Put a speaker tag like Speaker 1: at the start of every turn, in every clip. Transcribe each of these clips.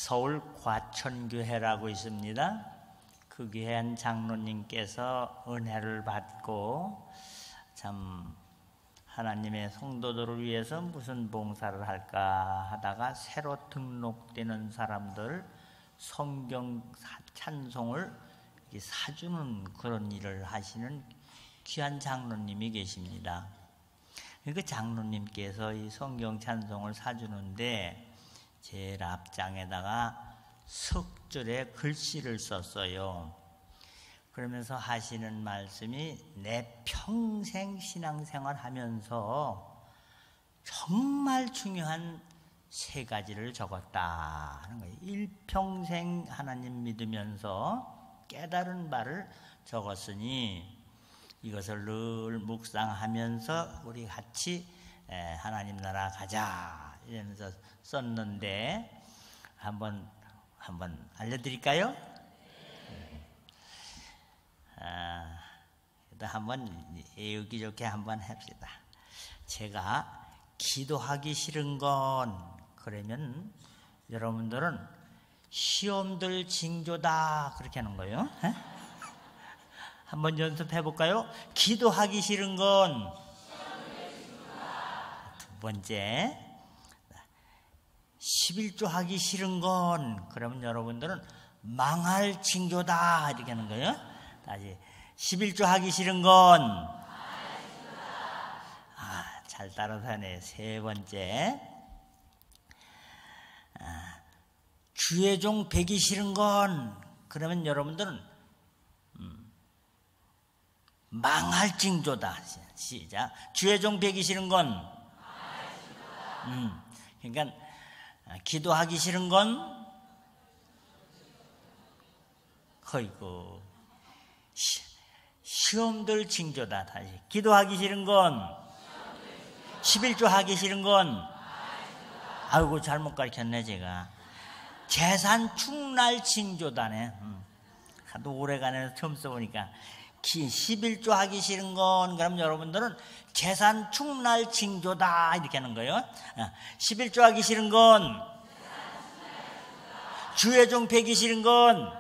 Speaker 1: 서울 과천교회라고 있습니다. 그 귀한 장로님께서 은혜를 받고 참 하나님의 성도들을 위해서 무슨 봉사를 할까 하다가 새로 등록되는 사람들 성경 찬송을 사주는 그런 일을 하시는 귀한 장로님이 계십니다. 그 장로님께서 이 성경 찬송을 사주는데 제일 앞장에다가 석절에 글씨를 썼어요. 그러면서 하시는 말씀이 내 평생 신앙생활 하면서 정말 중요한 세 가지를 적었다 하는 거예요. 일평생 하나님 믿으면서 깨달은 바를 적었으니 이것을 늘 묵상하면서 우리 같이 하나님 나라 가자 이러면서 썼는데 한번 알려드릴까요? 한번 애우기 좋게 한번 합시다. 제가 기도하기 싫은 건 그러면 여러분들은 시험들 징조다 그렇게 하는 거예요. 한번 연습해 볼까요? 기도하기 싫은 건 두 번째 11조 하기 싫은 건 그러면 여러분들은 망할 징조다 이렇게 하는 거예요. 다시 11조 하기 싫은 건 잘 따라서 하네. 세 번째 주의 종 배기 싫은 건 그러면 여러분들은 망할 징조다. 시작. 주의 종 배기 싫은 건 그러니까 기도하기 싫은 건 거이고 시험들 징조다. 다시 기도하기 싫은 건 11조 하기 싫은 건 아이고 잘못 가르쳤네 제가. 재산 축날 징조다네. 하도 오래간에 처음 써보니까 11조 하기 싫은 건 그럼 여러분들은 재산 축날 징조다 이렇게 하는 거예요. 11조 하기 싫은 건 주의 종 배기 싫은 건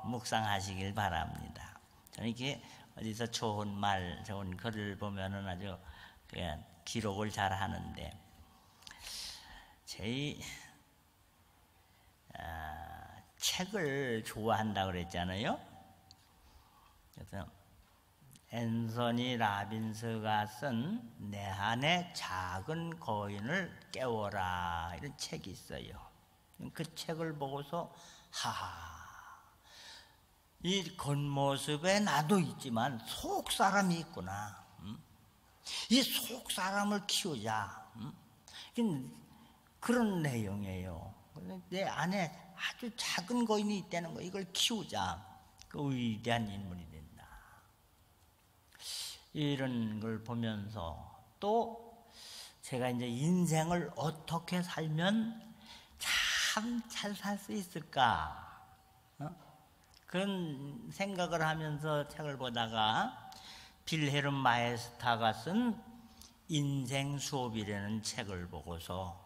Speaker 1: 묵상하시길 바랍니다. 저는 이렇게 어디서 좋은 말, 좋은 글을 보면은 아주 그냥 기록을 잘 하는데, 저희 책을 좋아한다고 그랬잖아요. 그래서 앤서니 라빈스가 쓴 내 안의 작은 거인을 깨워라 이런 책이 있어요. 그 책을 보고서 이 겉모습에 나도 있지만 속 사람이 있구나. 이 속 사람을 키우자. 그런 내용이에요. 내 안에 아주 작은 거인이 있다는 거, 이걸 키우자. 그 위대한 인물이 된다. 이런 걸 보면서 또 제가 이제 인생을 어떻게 살면 참 잘 살 수 있을까? 그런 생각을 하면서 책을 보다가 빌헤름 마에스타가 쓴 인생 수업이라는 책을 보고서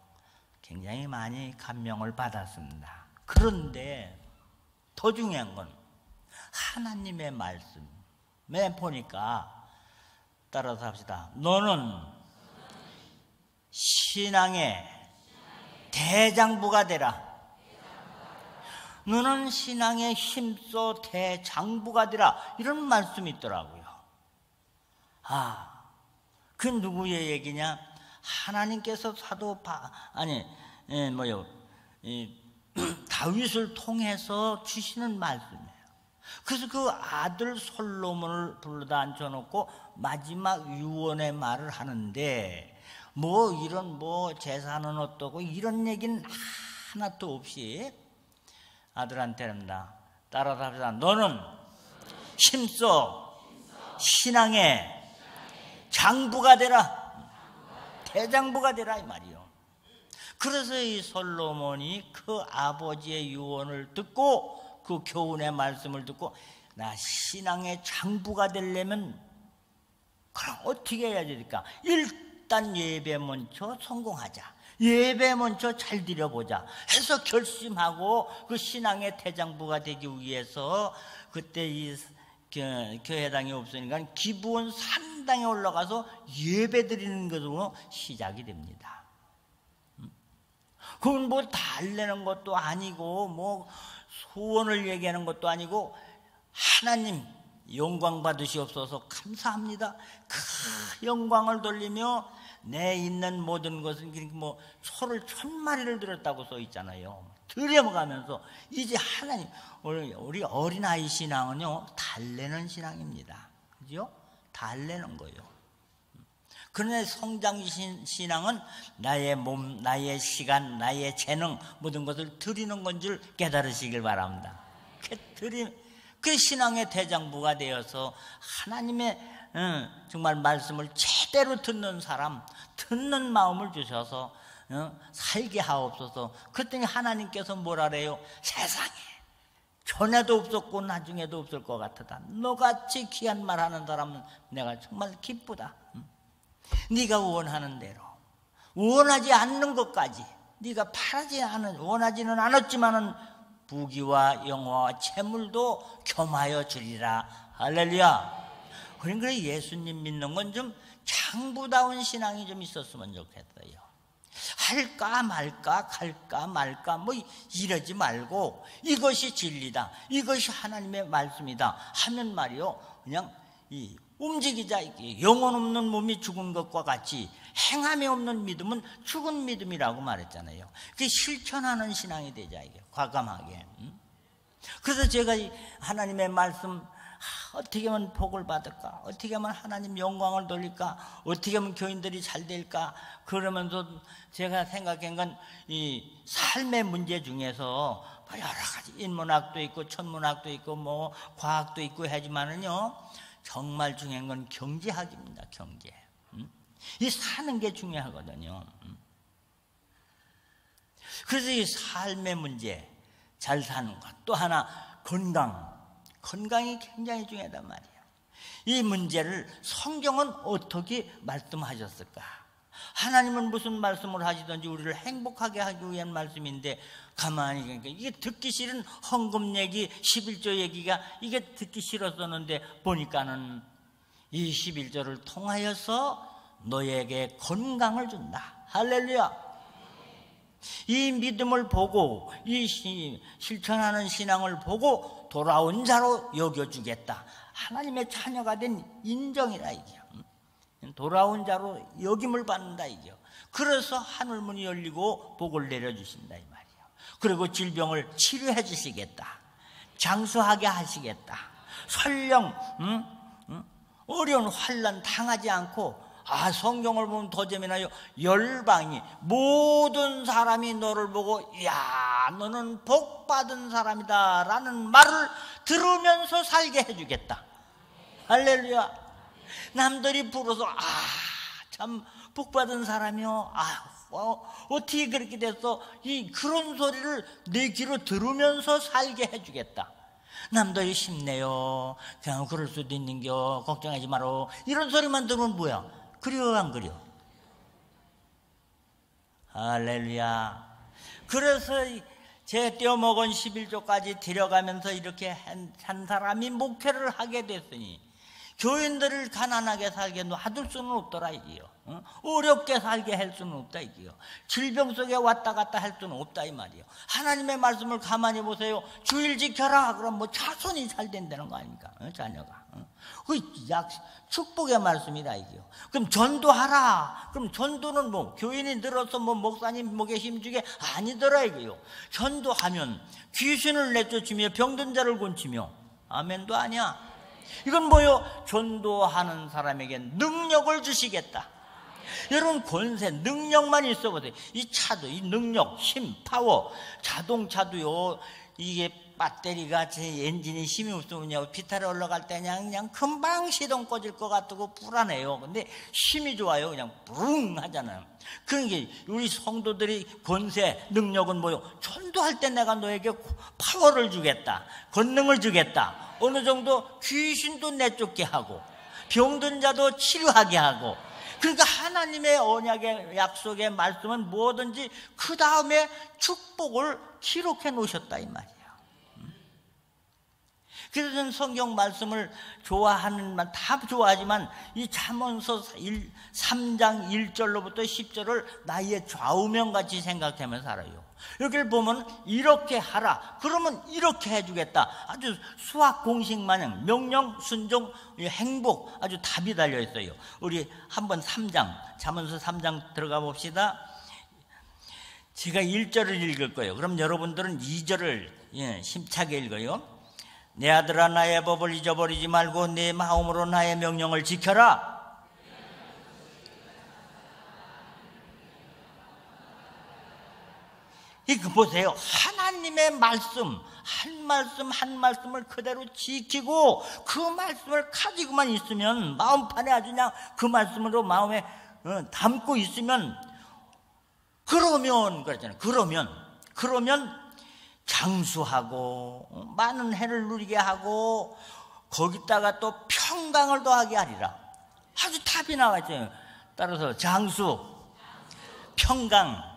Speaker 1: 굉장히 많이 감명을 받았습니다. 그런데 더 중요한 건 하나님의 말씀에 보니까 따라서 합시다. 너는 신앙의 대장부가 되라. 너는 신앙에 힘써 대장부가 되라. 이런 말씀이 있더라고요. 그 누구의 얘기냐? 하나님께서 다윗을 통해서 주시는 말씀이에요. 그래서 그 아들 솔로몬을 불러다 앉혀놓고 마지막 유언의 말을 하는데 이런 재산은 어떠고 이런 얘기는 하나도 없이 아들한테랍니다. 따라서 합시다. 너는 힘써 신앙의 장부가 되라. 대장부가 되라 이 말이요. 그래서 이 솔로몬이 그 아버지의 유언을 듣고 그 교훈의 말씀을 듣고 나 신앙의 장부가 되려면 그럼 어떻게 해야 될까? 일단 예배 먼저 성공하자. 예배 먼저 잘 드려보자 해서 결심하고 그 신앙의 대장부가 되기 위해서 그때 이 교회당이 없으니까 기부원 산당에 올라가서 예배 드리는 것으로 시작이 됩니다. 그건 뭐 달래는 것도 아니고 뭐 소원을 얘기하는 것도 아니고 하나님 영광 받으시옵소서 감사합니다. 그 영광을 돌리며 내 있는 모든 것은 뭐 소를 1000마리를 들었다고 써 있잖아요. 들여가면서 이제 하나님 우리 어린아이 신앙은요 달래는 신앙입니다. 그죠? 달래는 거예요. 그러나 성장 신앙은 나의 몸, 나의 시간, 나의 재능 모든 것을 드리는 건 줄 깨달으시길 바랍니다. 그 신앙의 대장부가 되어서 하나님의 정말 말씀을 제대로 듣는 사람, 듣는 마음을 주셔서 살게 하옵소서. 그랬더니 하나님께서 뭐라 그래요? 세상에 전에도 없었고 나중에도 없을 것 같다. 너같이 귀한 말하는 사람은 내가 정말 기쁘다. 네가 원하는 대로 원하지 않는 것까지 네가 원하지는 않았지만은 부귀와 영화와 재물도 겸하여 주리라. 할렐루야. 그러니까 예수님 믿는 건 좀 장부다운 신앙이 좀 있었으면 좋겠어요. 할까 말까 갈까 말까 뭐 이러지 말고 이것이 진리다, 이것이 하나님의 말씀이다 하면 말이요 그냥 움직이자. 영혼 없는 몸이 죽은 것과 같이 행함이 없는 믿음은 죽은 믿음이라고 말했잖아요. 그게 실천하는 신앙이 되자, 이게 과감하게. 그래서 제가 하나님의 말씀 어떻게 하면 복을 받을까, 어떻게 하면 하나님 영광을 돌릴까, 어떻게 하면 교인들이 잘 될까, 그러면서 제가 생각한 건 이 삶의 문제 중에서 여러 가지 인문학도 있고 천문학도 있고 뭐 과학도 있고 하지만은요 정말 중요한 건 경제학입니다. 경제. 이 사는 게 중요하거든요. 그래서 이 삶의 문제, 잘 사는 것, 또 하나 건강이 굉장히 중요하단 말이에요. 이 문제를 성경은 어떻게 말씀하셨을까? 하나님은 무슨 말씀을 하시든지 우리를 행복하게 하기 위한 말씀인데 가만히 그러니까 이게 듣기 싫은 헌금 얘기, 11조 얘기가 이게 듣기 싫었었는데 보니까는 이 11조를 통하여서 너에게 건강을 준다. 할렐루야. 이 믿음을 보고 이 실천하는 신앙을 보고 돌아온 자로 여겨주겠다. 하나님의 자녀가 된 인정이라 이게요. 돌아온 자로 여김을 받는다 이게요. 그래서 하늘문이 열리고 복을 내려주신다 이 말이에요. 그리고 질병을 치료해 주시겠다. 장수하게 하시겠다. 설령 어려운 환난 당하지 않고 성경을 보면 더 재미나요. 열방이 모든 사람이 너를 보고 야 너는 복받은 사람이다 라는 말을 들으면서 살게 해주겠다. 할렐루야. 남들이 불어서 참 복받은 사람이요. 어떻게 그렇게 됐어? 그런 소리를 내 귀로 들으면서 살게 해주겠다. 남들이 힘내요. 그냥 그럴 수도 있는겨. 걱정하지 마라. 이런 소리만 들으면 뭐야? 그려 안 그려? 할렐루야. 그래서 제 떼어먹은 11조까지 데려가면서 이렇게 한 사람이 목회를 하게 됐으니 교인들을 가난하게 살게 놔둘 수는 없더라 이게요. 어렵게 살게 할 수는 없다 이게요. 질병 속에 왔다 갔다 할 수는 없다 이 말이에요. 하나님의 말씀을 가만히 보세요. 주일 지켜라. 그럼 뭐 자손이 잘 된다는 거 아닙니까? 자녀가. 그 축복의 말씀이다 이게요. 그럼 전도하라. 그럼 전도는 뭐 교인이 늘어서 뭐 목사님 목에 힘주게 아니더라 이게요. 전도하면 귀신을 내쫓으며 병든 자를 고치며 아멘도 아니야. 이건 뭐요? 전도하는 사람에게 능력을 주시겠다. 여러분 권세, 능력만 있어 보세요. 이 차도, 이 능력, 힘, 파워, 자동차도요. 이게 배터리가 제 엔진이 힘이 없으면요 비탈에 올라갈 때 그냥 금방 시동 꺼질 것 같고 불안해요. 근데 힘이 좋아요. 그냥 부릉 하잖아요. 그러니까 우리 성도들이 권세, 능력은 뭐요? 전도할 때 내가 너에게 파워를 주겠다, 권능을 주겠다. 어느 정도 귀신도 내쫓게 하고 병든 자도 치료하게 하고. 그러니까 하나님의 언약의 약속의 말씀은 뭐든지 그 다음에 축복을 기록해 놓으셨다 이 말이에요. 그래서 저는 성경 말씀을 좋아하는 만 다 좋아하지만 이 잠언서 3장 1절로부터 10절을 나의 좌우명같이 생각하며 살아요. 여기를 보면 이렇게 하라, 그러면 이렇게 해주겠다. 아주 수학 공식 마냥 명령, 순종, 행복 아주 답이 달려 있어요. 우리 한번 잠언서 3장 들어가 봅시다. 제가 1절을 읽을 거예요. 그럼 여러분들은 2절을 심차게 읽어요. 내 아들아, 나의 법을 잊어버리지 말고 내 마음으로 나의 명령을 지켜라. 이거 보세요. 하나님의 말씀, 한 말씀을 그대로 지키고 그 말씀을 가지고만 있으면, 마음판에 아주 그냥 그 말씀으로 마음에 담고 있으면, 그러면 그랬잖아요. 그러면 장수하고 많은 해를 누리게 하고 거기다가 또 평강을 더하게 하리라. 아주 답이 나와 있어요. 따라서 장수, 평강.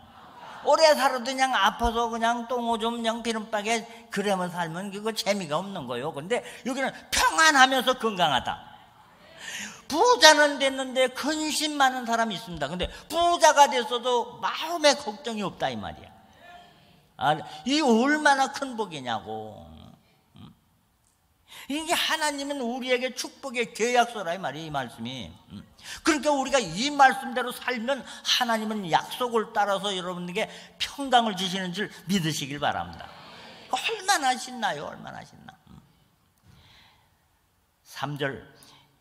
Speaker 1: 오래 살아도 그냥 아파서 그냥 똥오줌 그냥 비름박에 그래만 살면 그거 재미가 없는 거예요. 근데 여기는 평안하면서 건강하다. 부자는 됐는데 근심 많은 사람이 있습니다. 근데 부자가 됐어도 마음에 걱정이 없다 이 말이야. 이 얼마나 큰 복이냐고. 이게 하나님은 우리에게 축복의 계약서라 이 말이에요, 이 말씀이. 그러니까 우리가 이 말씀대로 살면 하나님은 약속을 따라서 여러분에게 평강을 주시는 줄 믿으시길 바랍니다. 얼마나 신나요, 얼마나 신나. 3절,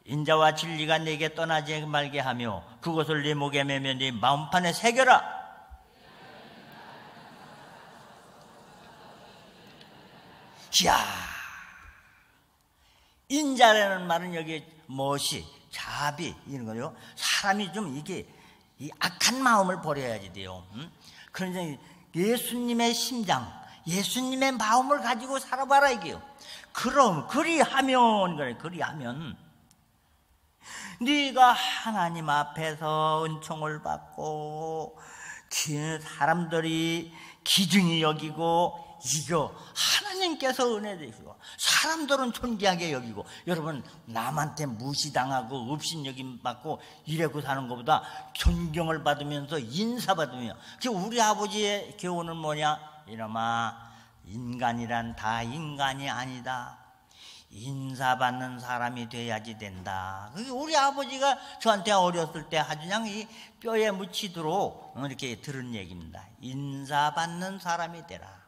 Speaker 1: 인자와 진리가 내게 떠나지 말게 하며 그것을 네 목에 매며 네 마음판에 새겨라. 이야, 인자라는 말은 여기 멋이, 자비 이런 거요. 사람이 좀 이게 이 악한 마음을 버려야지 돼요. 그런데 예수님의 심장, 예수님의 마음을 가지고 살아봐라 이게요. 그럼 그리하면 네가 하나님 앞에서 은총을 받고 사람들이 기중히 여기고, 이거 하나님께서 은혜 되시고 사람들은 존귀하게 여기고, 여러분 남한테 무시당하고 업신여김 받고 이래고 사는 것보다 존경을 받으면서 인사받으며, 우리 아버지의 교훈은 뭐냐? 이놈아, 인간이란 다 인간이 아니다. 인사받는 사람이 돼야지 된다. 그게 우리 아버지가 저한테 어렸을 때 아주 그냥 이 뼈에 묻히도록 이렇게 들은 얘기입니다. 인사받는 사람이 되라.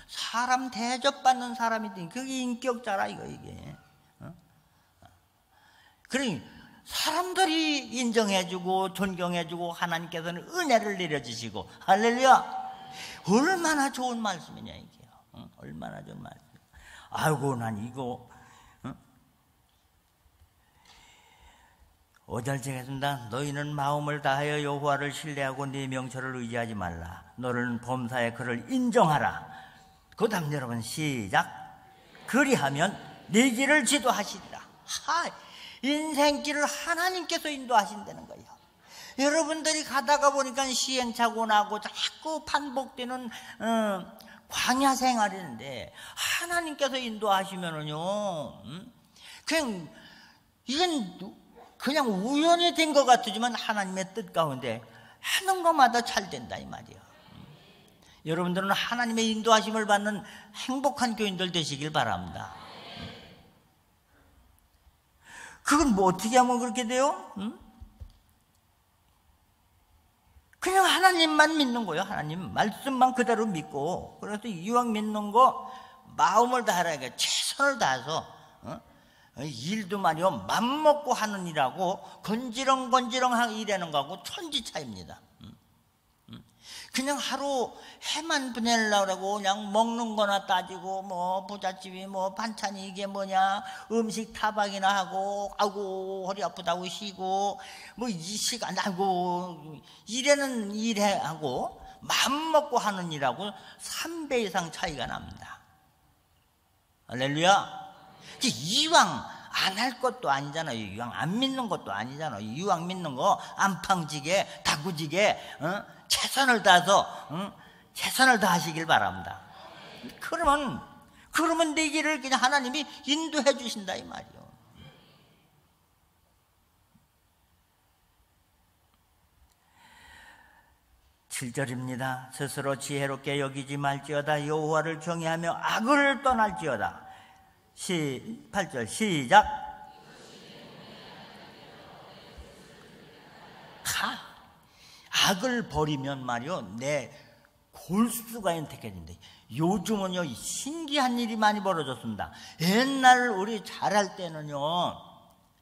Speaker 1: 사람 대접받는 사람이 되니 그게 인격자라 이게. 그러니 사람들이 인정해주고 존경해주고 하나님께서는 은혜를 내려주시고, 할렐루야. 얼마나 좋은 말씀이냐 이게요. 얼마나 좋은 말씀. 아이고 난 이거 5절 제겠습니다. 너희는 마음을 다하여 여호와를 신뢰하고 네 명철을 의지하지 말라. 너는 범사에 그를 인정하라. 그 다음 여러분 시작. 그리하면 네 길을 지도하시리라. 인생길을 하나님께서 인도하신다는 거예요. 여러분들이 가다가 보니까 시행착오 나고 자꾸 반복되는 광야 생활인데, 하나님께서 인도하시면은요, 그냥 이건 그냥 우연히 된 것 같지만 하나님의 뜻 가운데 하는 것마다 잘 된다 이 말이에요. 여러분들은 하나님의 인도하심을 받는 행복한 교인들 되시길 바랍니다. 그건 뭐 어떻게 하면 그렇게 돼요? 그냥 하나님만 믿는 거예요. 하나님 말씀만 그대로 믿고, 그래서 이왕 믿는 거 마음을 다하라, 최선을 다해서 일도 말이요 맘먹고 하는 일하고 건지렁건지렁하게 일하는 거하고 천지 차이입니다. 그냥 하루 해만 보내려고 그러고 그냥 먹는 거나 따지고, 뭐 부잣집이 뭐 반찬이 이게 뭐냐, 음식 타박이나 하고, 아이고 허리 아프다고 쉬고, 뭐 이 시간 아이고 일에는 일해 하고 마음 먹고 하는 일하고 3배 이상 차이가 납니다. 할렐루야. 이왕 안 할 것도 아니잖아요. 이왕 안 믿는 것도 아니잖아요. 이왕 믿는 거 안팡지게 다구지게 최선을 다해서 최선을 다하시길 바랍니다. 그러면 내 길을 그냥 하나님이 인도해 주신다 이 말이요. 7절입니다. 스스로 지혜롭게 여기지 말지어다. 여호와를 경외하며 악을 떠날지어다. 8절 시작. 악을 버리면 말이요, 내 골수가 윤택해진다. 요즘은요 신기한 일이 많이 벌어졌습니다. 옛날 우리 잘할 때는요,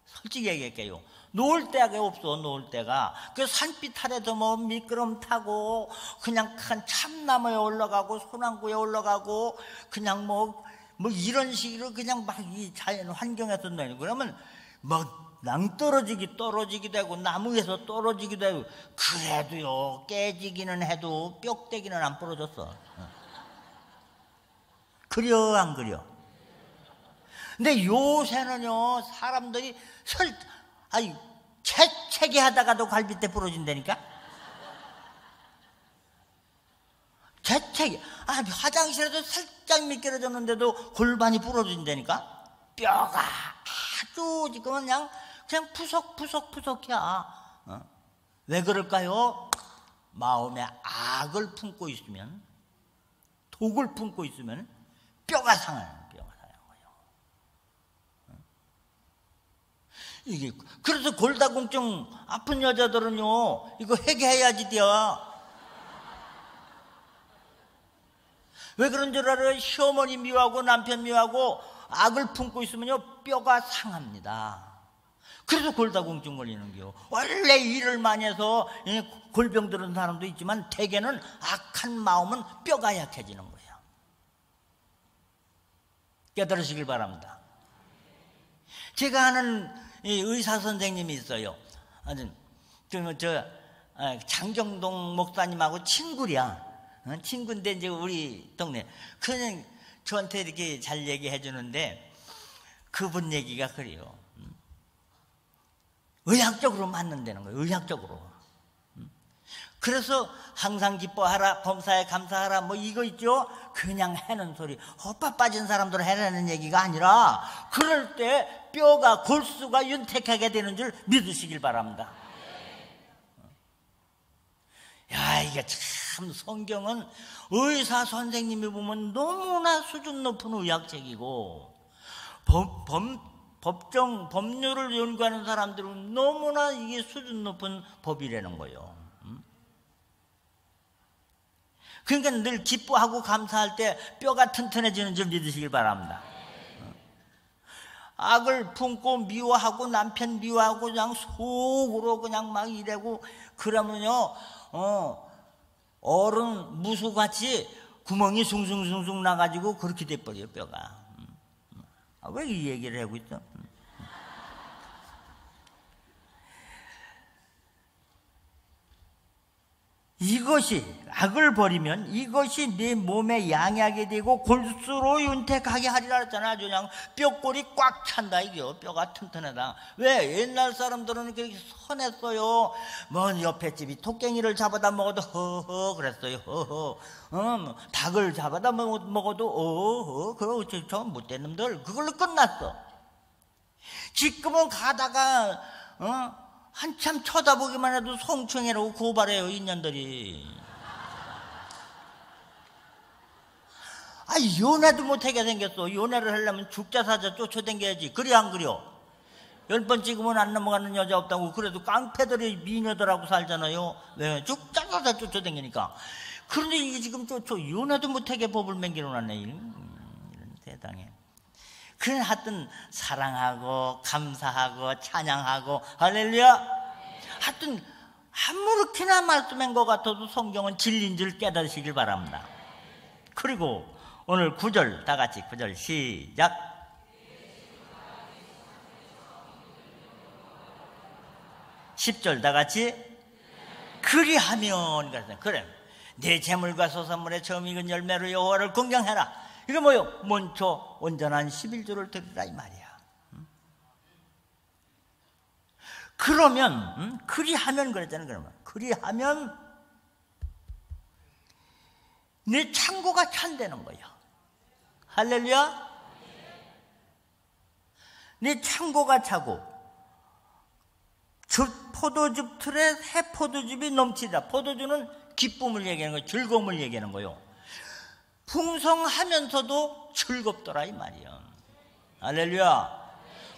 Speaker 1: 솔직히 얘기할게요, 놓을 데가 없어. 놓을 데가 그 산빛 아래서 뭐 미끄럼 타고 그냥 큰 참나무에 올라가고 소나무에 올라가고 그냥 뭐 이런 식으로 그냥 막 이 자연 환경에서 내는, 그러면 뭐 낭떠러지기 되고 나무에서 떨어지기도 하고, 그래도요 깨지기는 해도 뼈대기는 안 부러졌어. 그려 안 그려? 근데 요새는요 사람들이 재채기 하다가도 갈비뼈 부러진다니까? 재채기. 화장실에서 살짝 미끄러졌는데도 골반이 부러진다니까? 뼈가 아주 지금 그냥 푸석푸석이야. 왜 그럴까요? 마음에 악을 품고 있으면, 독을 품고 있으면 뼈가 상해요. 이게 그래서 골다공증 아픈 여자들은요 이거 회개해야지 돼요. 왜 그런 줄 알아요? 시어머니 미워하고 남편 미워하고 악을 품고 있으면요 뼈가 상합니다. 그래서 골다공증 걸리는 거요. 원래 일을 많이 해서 골병 들은 사람도 있지만 대개는 악한 마음은 뼈가 약해지는 거예요. 깨달으시길 바랍니다. 제가 아는 의사 선생님이 있어요. 장정동 목사님하고 친구야. 친구인데 이제 우리 동네. 그냥 저한테 이렇게 잘 얘기해 주는데 그분 얘기가 그래요. 의학적으로 맞는다는 거예요. 의학적으로. 그래서 항상 기뻐하라, 범사에 감사하라, 뭐 이거 있죠? 그냥 해는 소리, 헛밥 빠진 사람들 해라는 얘기가 아니라 그럴 때 뼈가, 골수가 윤택하게 되는 줄 믿으시길 바랍니다. 야, 이게 참 성경은 의사 선생님이 보면 너무나 수준 높은 의학책이고 법률을 연구하는 사람들은 너무나 이게 수준 높은 법이라는 거예요. 그러니까 늘 기뻐하고 감사할 때 뼈가 튼튼해지는 줄 믿으시길 바랍니다. 악을 품고 미워하고 남편 미워하고 그냥 속으로 그냥 막 이래고 그러면요 어른 무수같이 구멍이 숭숭숭숭 나가지고 그렇게 돼버려요 뼈가. 왜 이 얘기를 하고 있어? 이것이 악을 버리면 이것이 네 몸에 양약이 되고 골수로 윤택하게 하리라 했잖아. 아주 그냥 뼈골이 꽉 찬다 이게요. 뼈가 튼튼하다. 왜? 옛날 사람들은 그렇게 선했어요. 뭐 옆에 집이 토깽이를 잡아다 먹어도 허허 그랬어요. 허허. 닭을 잡아다 먹어도 어허. 그러고 저 못된 놈들 그걸로 끝났어. 지금은 가다가 한참 쳐다보기만 해도 성추행이라고 고발해요 인연들이. 연애도 못하게 생겼어. 연애를 하려면 죽자사자 쫓아다녀야지. 그래 안 그려? 10번 찍으면 안 넘어가는 여자 없다고. 그래도 깡패들이 미녀들하고 살잖아요. 왜? 죽자사자 쫓아다니니까. 그런데 이게 지금 연애도 못하게 법을 맹기로놨네. 이런 세상에. 그래 하여튼 사랑하고 감사하고 찬양하고 할렐루야. 하여튼 아무렇게나 말씀한 것 같아도 성경은 진리인 줄 깨달으시길 바랍니다. 그리고 오늘 9절 다 같이 9절 시작. 10절 다 같이 그리하면 그래 내 재물과 소산물의 처음 익은 열매로 여호와를 공경해라. 이게 뭐요? 먼저 온전한 11조를 드리라 이 말이야. 그러면 그리하면 그랬잖아요. 그러면 그리하면 내 창고가 찬다는 거예요. 할렐루야. 내 창고가 차고 포도즙 틀에 새 포도즙이 넘치다. 포도주는 기쁨을 얘기하는 거예요. 즐거움을 얘기하는 거예요. 풍성하면서도 즐겁더라 이 말이야. 할렐루야.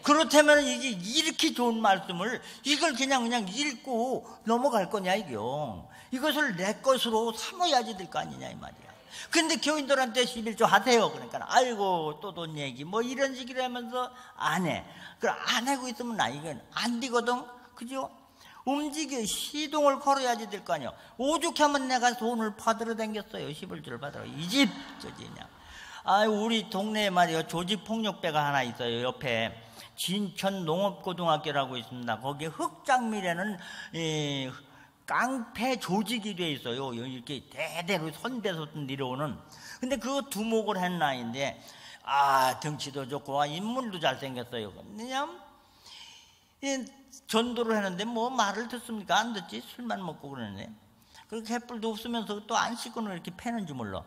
Speaker 1: 그렇다면 이게 이렇게 좋은 말씀을 이걸 그냥 읽고 넘어갈 거냐 이게요. 이것을 내 것으로 삼아야지 될 거 아니냐 이 말이야. 근데 교인들한테 11조 하세요. 그러니까 아이고 또 돈 얘기 뭐 이런 식으로 하면서 안 해. 그럼 안 하고 있으면 나 이건 안 되거든. 그죠? 움직여 시동을 걸어야지 될 거 아니야. 오죽하면 내가 돈을 받으러 댕겼어요. 11조를 받으러. 이 집 저 집이냐. 아 우리 동네에 말이요 조직폭력배가 하나 있어요. 옆에 진천 농업고등학교라고 있습니다. 거기에 흑장미라는 깡패 조직이 돼 있어요. 이렇게 대대로 선배부터 내려오는. 근데 그거 두목을 한 나이인데 덩치도 좋고 인물도 잘생겼어요. 그냥 전도를 하는데 뭐 말을 듣습니까? 안 듣지. 술만 먹고 그러는데 그렇게 햇불도 없으면서 또 안 씻고는 이렇게 패는지 몰라.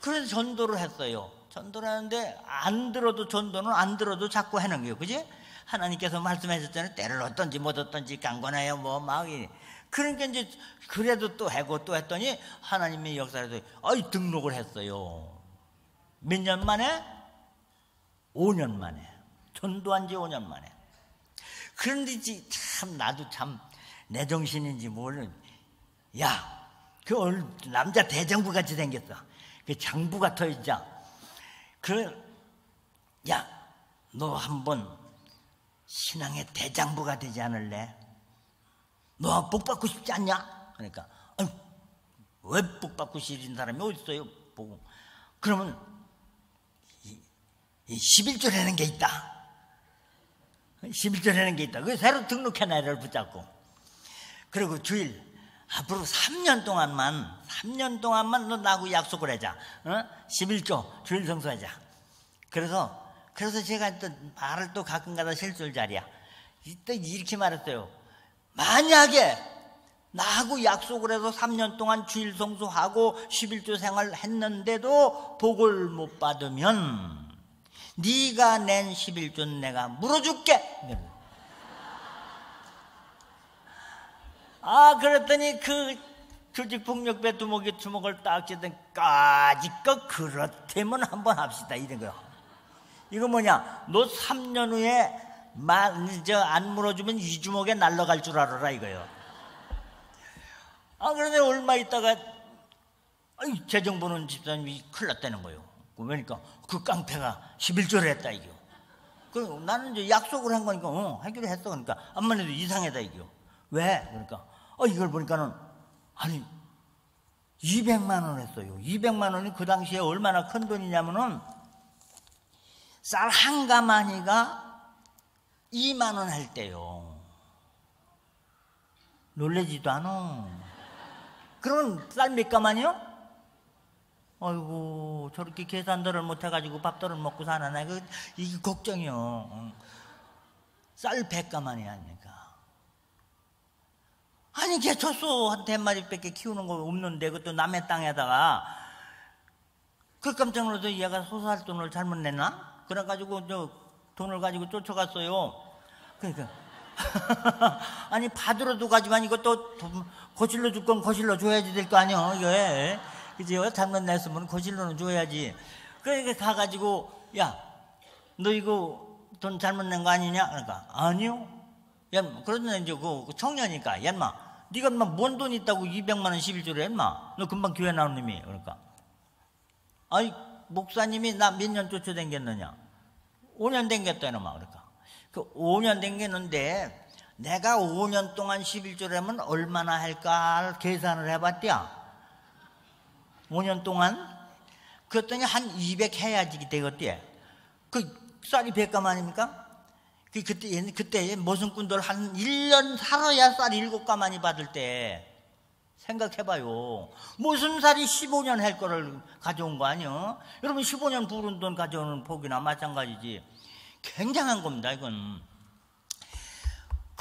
Speaker 1: 그래서 전도를 했어요. 전도를 하는데 안 들어도 전도는 안 들어도 자꾸 하는 거예요. 그지? 하나님께서 말씀하셨잖아요. 때를 얻든지 못 얻든지 강권하여 뭐 막 그러니까 이제 그래도 또 하고 또 했더니 하나님의 역사에서 등록을 했어요. 몇 년 만에? 5년 만에. 전도한 지 5년 만에. 그런데 참 나도 참 내 정신인지 모르는 그 남자 대장부 같이 생겼어. 그 장부 같아 있자. 너 한번 신앙의 대장부가 되지 않을래? 너 복 받고 싶지 않냐? 그러니까 왜 복 받고 싶은 사람이 어디 있어요? 보고 그러면 11조라는 게 있다. 11조라는 게 있다. 그 새로 등록해 나를 붙잡고 그리고 주일 앞으로 3년 동안만 너 나하고 약속을 하자. 11조 주일 성수하자. 그래서 제가 또 말을 또 가끔가다 실수를 잘이야. 또 이렇게 말했어요. 만약에 나하고 약속을 해서 3년 동안 주일 성수하고 11조 생활했는데도 복을 못 받으면 네가 낸 11조는 내가 물어줄게. 그랬더니 그 조직폭력배 두목이 주먹을 딱 쥐던 까짓거 그렇다면 한번 합시다 이런 거야. 이거 뭐냐? 너 3년 후에 안 물어주면 이 주먹에 날아갈 줄 알아라 이거요. 그런데 얼마 있다가 재정부는 집사님이 큰일 났다는 거예요. 그러니까 그 깡패가 11조를 했다 이겨. 나는 이제 약속을 한 거니까 하기로 했어. 그러니까 암만 해도 이상하다 이겨. 왜? 그러니까 이걸 보니까는 200만 원 했어요. 200만 원이 그 당시에 얼마나 큰 돈이냐면은 쌀 한 가마니가 2만 원 할 때요. 놀래지도 않아. 그러면 쌀 몇 가마니요? 아이고 저렇게 계산들을 못해가지고 밥들을 먹고 사나. 이게 걱정이요. 쌀 100가마니 아닙니까? 아니 개초소 한 100마리밖에 키우는 거 없는데 그것도 남의 땅에다가 그 깜짝 놀라서 얘가 소살 돈을 잘못 냈나? 그래가지고 돈을 가지고 쫓아갔어요. 그러니까 아니 받으러도 가지만 이것도 거실로 줄 건 거실로 줘야지 될 거 아니야 이게. 그죠? 잘못 냈으면 거실로는 줘야지. 그러니까 가가지고 너 이거 돈 잘못 낸 거 아니냐? 그러니까 아니요. 그러더니 이제 그 청년이니까 네가 뭔 돈 있다고 200만 원 11조를 했마? 너 금방 교회 나온 놈이. 그러니까 목사님이 나 몇 년 쫓아다녔느냐? 5년 댕겼다 이놈아. 그러니까 그 5년 댕겼는데 내가 5년 동안 11조를 하면 얼마나 할까 계산을 해봤대야. 5년 동안 그랬더니 한 200 해야지 되겠대. 그 쌀이 100감 아닙니까? 그때 모순꾼들 한 1년 살아야 쌀 7가마니 받을 때 생각해봐요. 무슨 쌀이 15년 할 거를 가져온 거 아니요? 여러분 15년 부른 돈 가져오는 복이나 마찬가지지. 굉장한 겁니다 이건.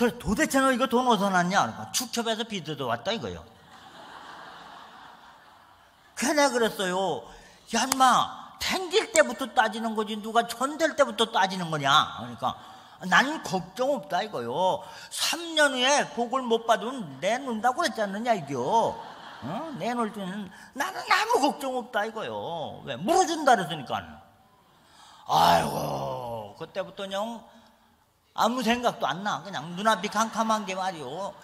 Speaker 1: 그래, 도대체 너 이거 돈 어디서 났냐? 그러니까 축협에서 빚어도 왔다 이거요. 그래, 내가 그랬어요. 야, 인마, 탱길 때부터 따지는 거지 누가 전될 때부터 따지는 거냐? 그러니까 나는 걱정 없다 이거요. 3년 후에 복을 못 받으면 내놓는다고 그랬지 않느냐 이거. 내놓을 때는 나는 아무 걱정 없다 이거요. 왜? 물어준다 그랬으니까. 아이고, 그때부터 그냥 아무 생각도 안 나. 그냥 눈앞이 캄캄한 게 말이요.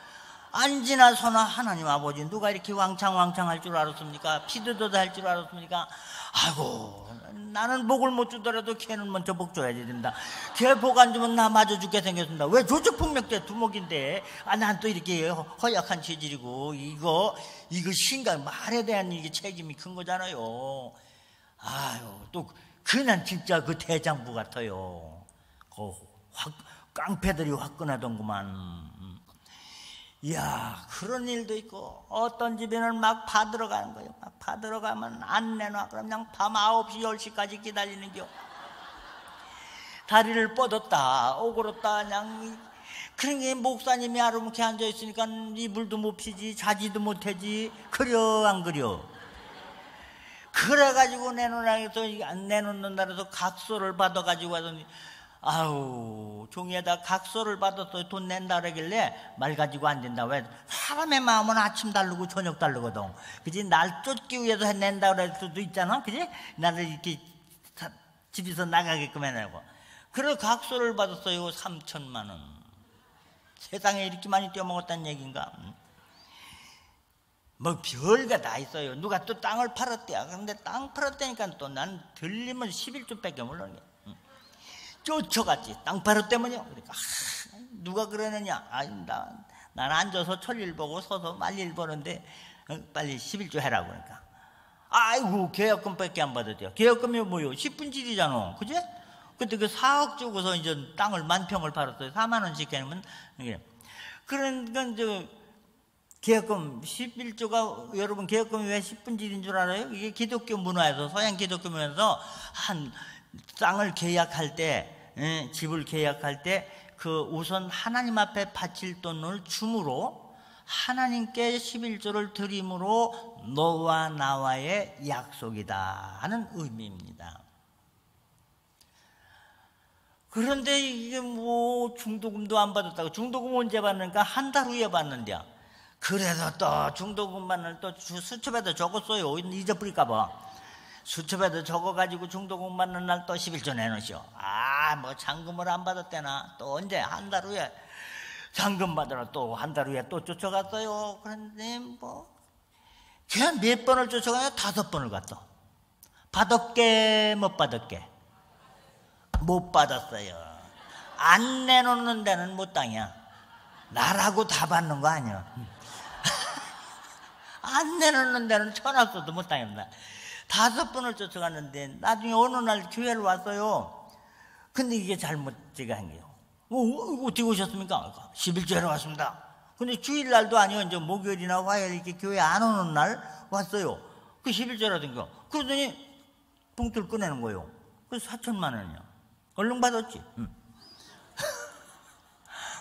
Speaker 1: 안 지나서나 하나님 아버지 누가 이렇게 왕창왕창 할 줄 알았습니까? 피드도 할 줄 알았습니까? 아이고, 나는 복을 못 주더라도 걔는 먼저 복 줘야지 된다. 걔 복 안 주면 나 맞아 죽게 생겼습니다. 왜? 조직폭력죄 두목인데. 난 또 이렇게 허약한 체질이고 이거 신간 말에 대한 이게 책임이 큰 거잖아요. 아유, 또 그난 진짜 그 대장부 같아요. 깡패들이 화끈하던구만. 이야, 그런 일도 있고, 어떤 집에는 막 받으러 가는 거예요. 막 받으러 가면 안 내놔. 그럼 그냥 밤 9시, 10시까지 기다리는 겨. 다리를 뻗었다, 오그렸다, 그냥. 그러니 목사님이 아름케 앉아있으니까 이불도 못 피지, 자지도 못하지. 그려, 안 그려? 그래가지고 내놓으라 해서 안 내놓는다 해서 각서를 받아가지고 와서 아우, 종이에다 각서를 받아서 돈 낸다 그러길래 말 가지고 안 된다. 왜? 사람의 마음은 아침 다르고 저녁 다르거든. 그지? 날 쫓기 위해서 낸다 그럴 수도 있잖아. 그지? 나를 이렇게 집에서 나가게끔 해내고. 그래 각서를 받았어요. 3천만 원. 세상에 이렇게 많이 떼어먹었다는 얘기인가? 뭐 별게 다 있어요. 누가 또 땅을 팔았대요. 근데 땅 팔았다니까 또 난 들리면 11조밖에 모르는 게. 쫓아갔지. 땅 팔았다면요. 그러니까 누가 그러느냐? 난 앉아서 철일 보고 서서 말일 보는데 빨리 11조 해라고. 그러니까 아이고, 계약금밖에 안 받았대요. 계약금이 뭐요? 10분질이잖아. 그지? 그때 그 4억 주고서 이제 땅을 10,000평을 팔았어요. 4만 원씩 해놓으면. 그러니까 계약금 11조가, 여러분 계약금이 왜 10분질인 줄 알아요? 이게 기독교 문화에서, 서양 기독교 문화에서 한 땅을 계약할 때, 집을 계약할 때 그 우선 하나님 앞에 바칠 돈을 줌으로 하나님께 11조를 드림으로 너와 나와의 약속이다 하는 의미입니다. 그런데 이게 뭐 중도금도 안 받았다고. 중도금 언제 받는가? 한 달 후에 받는데요. 그래서 또 중도금 받는 또 수첩에다 적었어요. 잊어버릴까봐. 수첩에다 적어가지고 중도금 받는 날 또 11조 내놓으시오. 뭐 잔금을 안 받았대나. 또 언제? 한 달 후에 잔금 받으러 또 한 달 후에 또 쫓아갔어요. 그런데 그냥 몇 번을 쫓아가냐? 5번을 갔어. 받았게 못 받았게? 못 받았어요. 안 내놓는 데는 못 당이야. 나라고 다 받는 거 아니야. 안 내놓는 데는 천하 써도 못 당입니다. 5번을 쫓아갔는데 나중에 어느 날 교회를 왔어요. 근데 이게 잘못제가 한 게요. 어떻게 오셨습니까? 11조에 왔습니다. 근데 주일날도 아니요. 이제 목요일이나 화요일 이렇게 교회 안 오는 날 왔어요. 그 11조라든가. 그러더니 봉투를 꺼내는 거예요. 그래서 4천만 원이요. 얼른 받았지.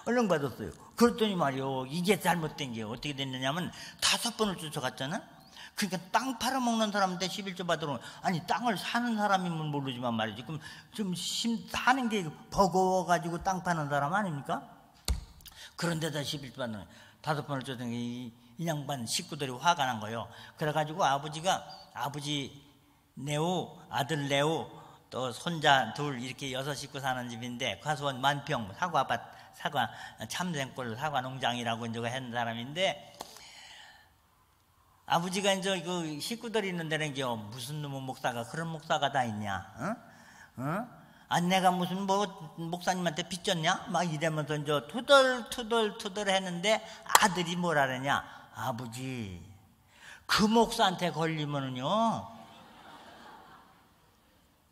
Speaker 1: 얼른 받았어요. 그랬더니 말이요. 이게 잘못된 게 어떻게 됐느냐면 5번을 쫓아갔잖아. 그러니까 땅 팔아먹는 사람한테 11조 받으러, 아니 땅을 사는 사람이면 모르지만 말이지. 그럼 좀 사는 게 버거워가지고 땅 파는 사람 아닙니까? 그런데다 11조 받는 5번을 쫓은 이 양반 식구들이 화가 난 거예요. 그래가지고 아버지 네오, 아들 네오, 또 손자 둘 이렇게 6식구 사는 집인데 과수원 10,000평 사과 참생골 사과 농장이라고 이제 하는 사람인데, 아버지가 이제 그 식구들이 있는 데는 무슨 놈의 목사가 그런 목사가 다 있냐? 내가 무슨 목사님한테 빚졌냐? 막 이러면서 이제 투덜 했는데 아들이 뭐라 그러냐? 아버지, 그 목사한테 걸리면은요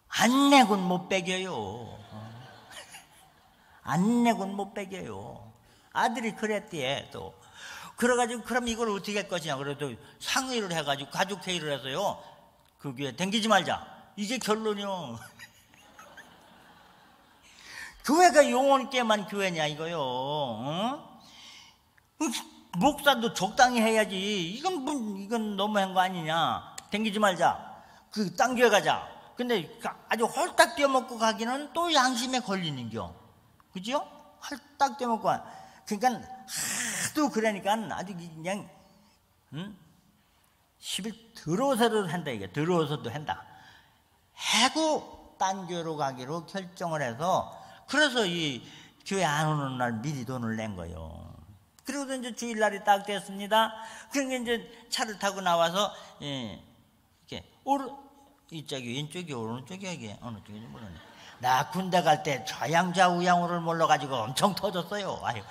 Speaker 1: 안 내곤 못 배겨요. 안 내곤 못 배겨요. 아들이 그랬대요. 또 그래가지고 그럼 이걸 어떻게 할 것이냐. 그래도 상의를 해가지고 가족회의를 해서요. 그 교회 댕기지 말자. 이게 결론이요. 교회가 영혼 있게만 교회냐 이거요. 목사도 적당히 해야지. 이건 너무한 거 아니냐. 댕기지 말자. 그 딴 교회 가자. 근데 아주 홀딱 뛰어먹고 가기는 또 양심에 걸리는겨. 그죠? 홀딱 뛰어먹고 가. 그러니까 하도 그러니까 아주 그냥 10일 들어서도 한다 이게. 들어서도 한다. 해고 딴 교회로 가기로 결정을 해서, 그래서 이 교회 안 오는 날 미리 돈을 낸 거예요. 그리고 이제 주일날이 딱 됐습니다. 그러니까 이제 차를 타고 나와서 이렇게 이쪽이 왼쪽이 오른쪽이 이게 어느 쪽인지 모르네. 나 군대 갈 때 좌양좌 우양우를 몰라가지고 엄청 터졌어요. 아유,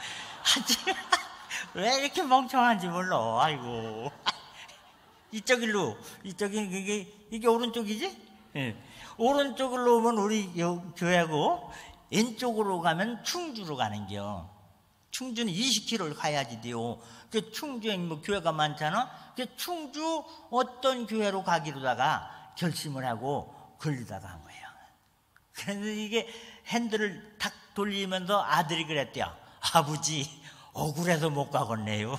Speaker 1: 왜 이렇게 멍청한지 몰라. 아이고, 이쪽일로 이게 오른쪽이지? 예. 오른쪽으로 오면 우리 교회고, 왼쪽으로 가면 충주로 가는겨. 충주는 20km를 가야지 돼요. 그 충주에 뭐 교회가 많잖아. 그 충주 어떤 교회로 가기로다가 결심을 하고 걸리다가 한 거예요. 그래서 이게 핸들을 탁 돌리면서 아들이 그랬대요. 아버지, 억울해서 못 가겠네요.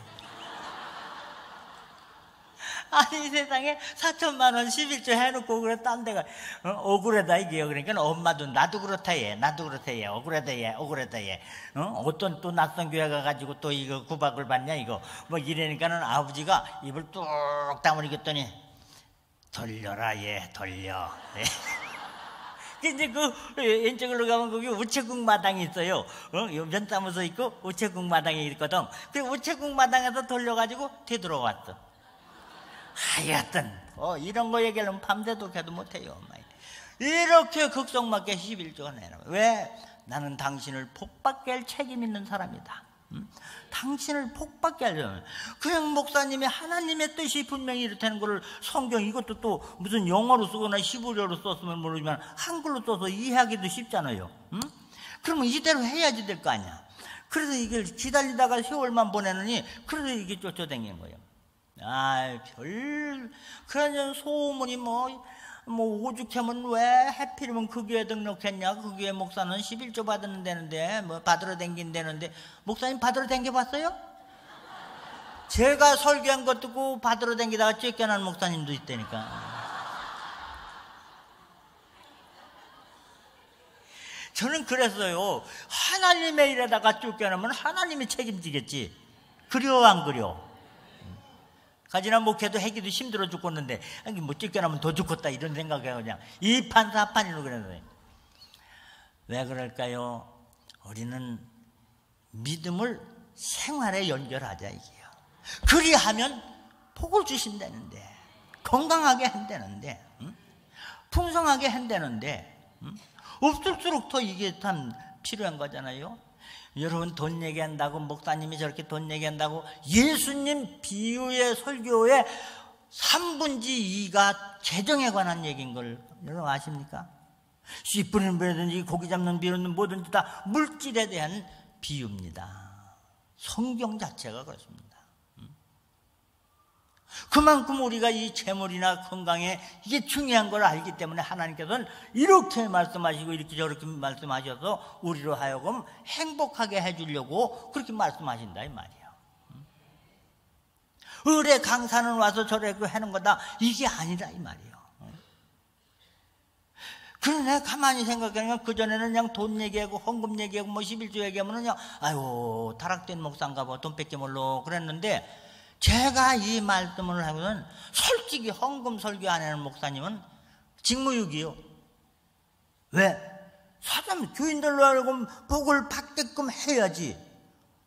Speaker 1: 아니, 세상에 4천만 원 11조 해놓고 그래 딴 데가 억울하다 이게요. 그러니까 엄마도 나도 그렇다 얘, 억울하다 얘. 어떤 또 낯선 교회 가가지고 또 이거 구박을 받냐 이거 뭐 이러니까는 아버지가 입을 뚝 다물이겠더니 돌려라 얘, 돌려. 이제 그 왼쪽으로 가면 거기 우체국 마당이 있어요. 면사무소 있고 우체국 마당이 있거든. 그 우체국 마당에서 돌려가지고 되돌아왔어. 하여튼 이런 거 얘기하려면 밤새도 해도 못해요. 이렇게 극성맞게 11조가 내놔. 왜? 나는 당신을 복받게 할 책임 있는 사람이다. 당신을 복받게 하려면, 그냥 목사님이 하나님의 뜻이 분명히 이렇다는 거를 성경, 이것도 또 무슨 영어로 쓰거나 히브리어로 썼으면 모르지만 한글로 써서 이해하기도 쉽잖아요. 그러면 이대로 해야지 될 거 아니야. 그래서 이걸 기다리다가 세월만 보내느니 그래서 이게 쫓아다니는 거예요. 그냥 소문이 뭐 오죽하면 왜 하필이면 그 교회 등록했냐, 그 교회 목사는 11조 받는 데는데 뭐 받으러 댕긴다는데. 목사님 받으러 댕겨봤어요? 제가 설교한 것 듣고 받으러 댕기다가 쫓겨난 목사님도 있다니까. 저는 그랬어요. 하나님의 일에다가 쫓겨나면 하나님이 책임지겠지. 그려 안 그려? 가지나 목회도 하기도 힘들어 죽겠는데 뭐 쫓겨나면 더 죽겠다 이런 생각에 그냥 이판사판이로 그랬는데. 왜 그럴까요? 우리는 믿음을 생활에 연결하자 이게요. 그리하면 복을 주신다는데, 건강하게 한다는데, 풍성하게 한다는데, 없을수록 더 이게 참 필요한 거잖아요. 여러분, 돈 얘기한다고, 목사님이 저렇게 돈 얘기한다고, 예수님 비유의 설교의 3분의 2가 재정에 관한 얘기인 걸 여러분 아십니까? 씨 뿌리는 비유든지 고기 잡는 비유는 뭐든지 다 물질에 대한 비유입니다. 성경 자체가 그렇습니다. 그만큼 우리가 이 재물이나 건강에 이게 중요한 걸 알기 때문에 하나님께서는 이렇게 말씀하시고 이렇게 저렇게 말씀하셔서 우리로 하여금 행복하게 해주려고 그렇게 말씀하신다 이 말이에요. 의뢰 강사는 와서 저렇게 하는 거다 이게 아니라 이 말이에요. 그러네. 가만히 생각하면 그전에는 그냥 돈 얘기하고 헌금 얘기하고 뭐 11조 얘기하면 그냥 아유 타락된 목사인가 봐, 돈 뺏기 몰라 그랬는데, 제가 이 말씀을 하고는 솔직히 헌금 설교 안 하는 목사님은 직무유기요. 왜? 사람 교인들로 하여금 복을 받게끔 해야지.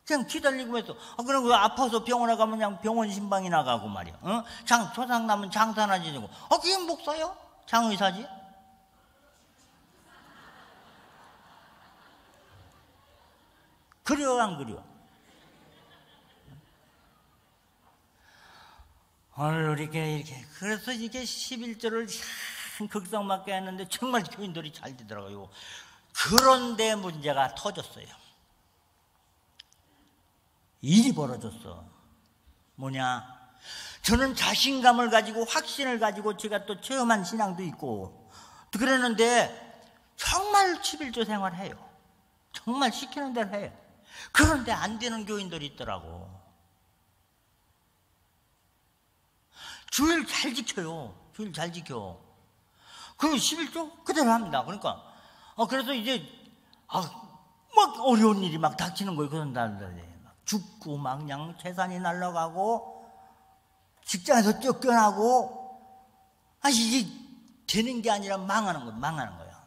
Speaker 1: 그냥 기다리고 해서 그럼 그 아파서 병원에 가면 그냥 병원 신방이 나가고 말이야. 조상 나면 장사나 지내고. 그게 목사요? 장의사지? 그려 안 그려? 오늘 이렇게 그래서 이게 11조를 극성맞게 했는데 정말 교인들이 잘 되더라고요. 그런데 문제가 터졌어요. 일이 벌어졌어. 뭐냐? 저는 자신감을 가지고 확신을 가지고 제가 또 체험한 신앙도 있고 그랬는데 정말 11조 생활해요. 정말 시키는 대로 해요. 그런데 안 되는 교인들이 있더라고. 주일 잘 지켜요. 주일 잘 지켜. 그리고 11조 그대로 합니다. 그러니까 그래서 이제 막 어려운 일이 막 닥치는 거예요. 그런 날들에 막 죽고 막 그냥 재산이 날아가고 직장에서 쫓겨나고 이게 되는 게 아니라 망하는 거야.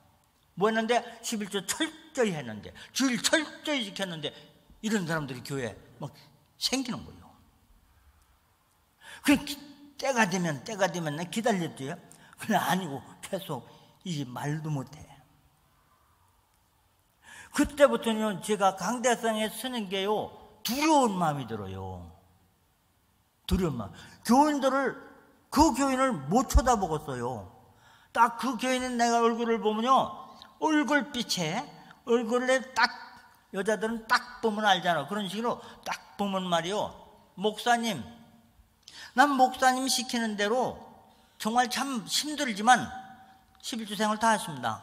Speaker 1: 뭐 했는데 11조 철저히 했는데 주일 철저히 지켰는데 이런 사람들이 교회에 막 생기는 거예요. 그 때가 되면 난 기다렸대요. 그냥 아니고 계속 이게 말도 못해. 그때부터는 제가 강대상에 서는 게요 두려운 마음이 들어요. 두려운 마음. 그 교인을 못 쳐다보겠어요. 딱 그 교인은 내가 얼굴을 보면요 얼굴에 딱 여자들은 딱 보면 알잖아. 그런 식으로 딱 보면 말이요 목사님, 난 목사님 시키는 대로 정말 참 힘들지만 11주 생활 다 했습니다.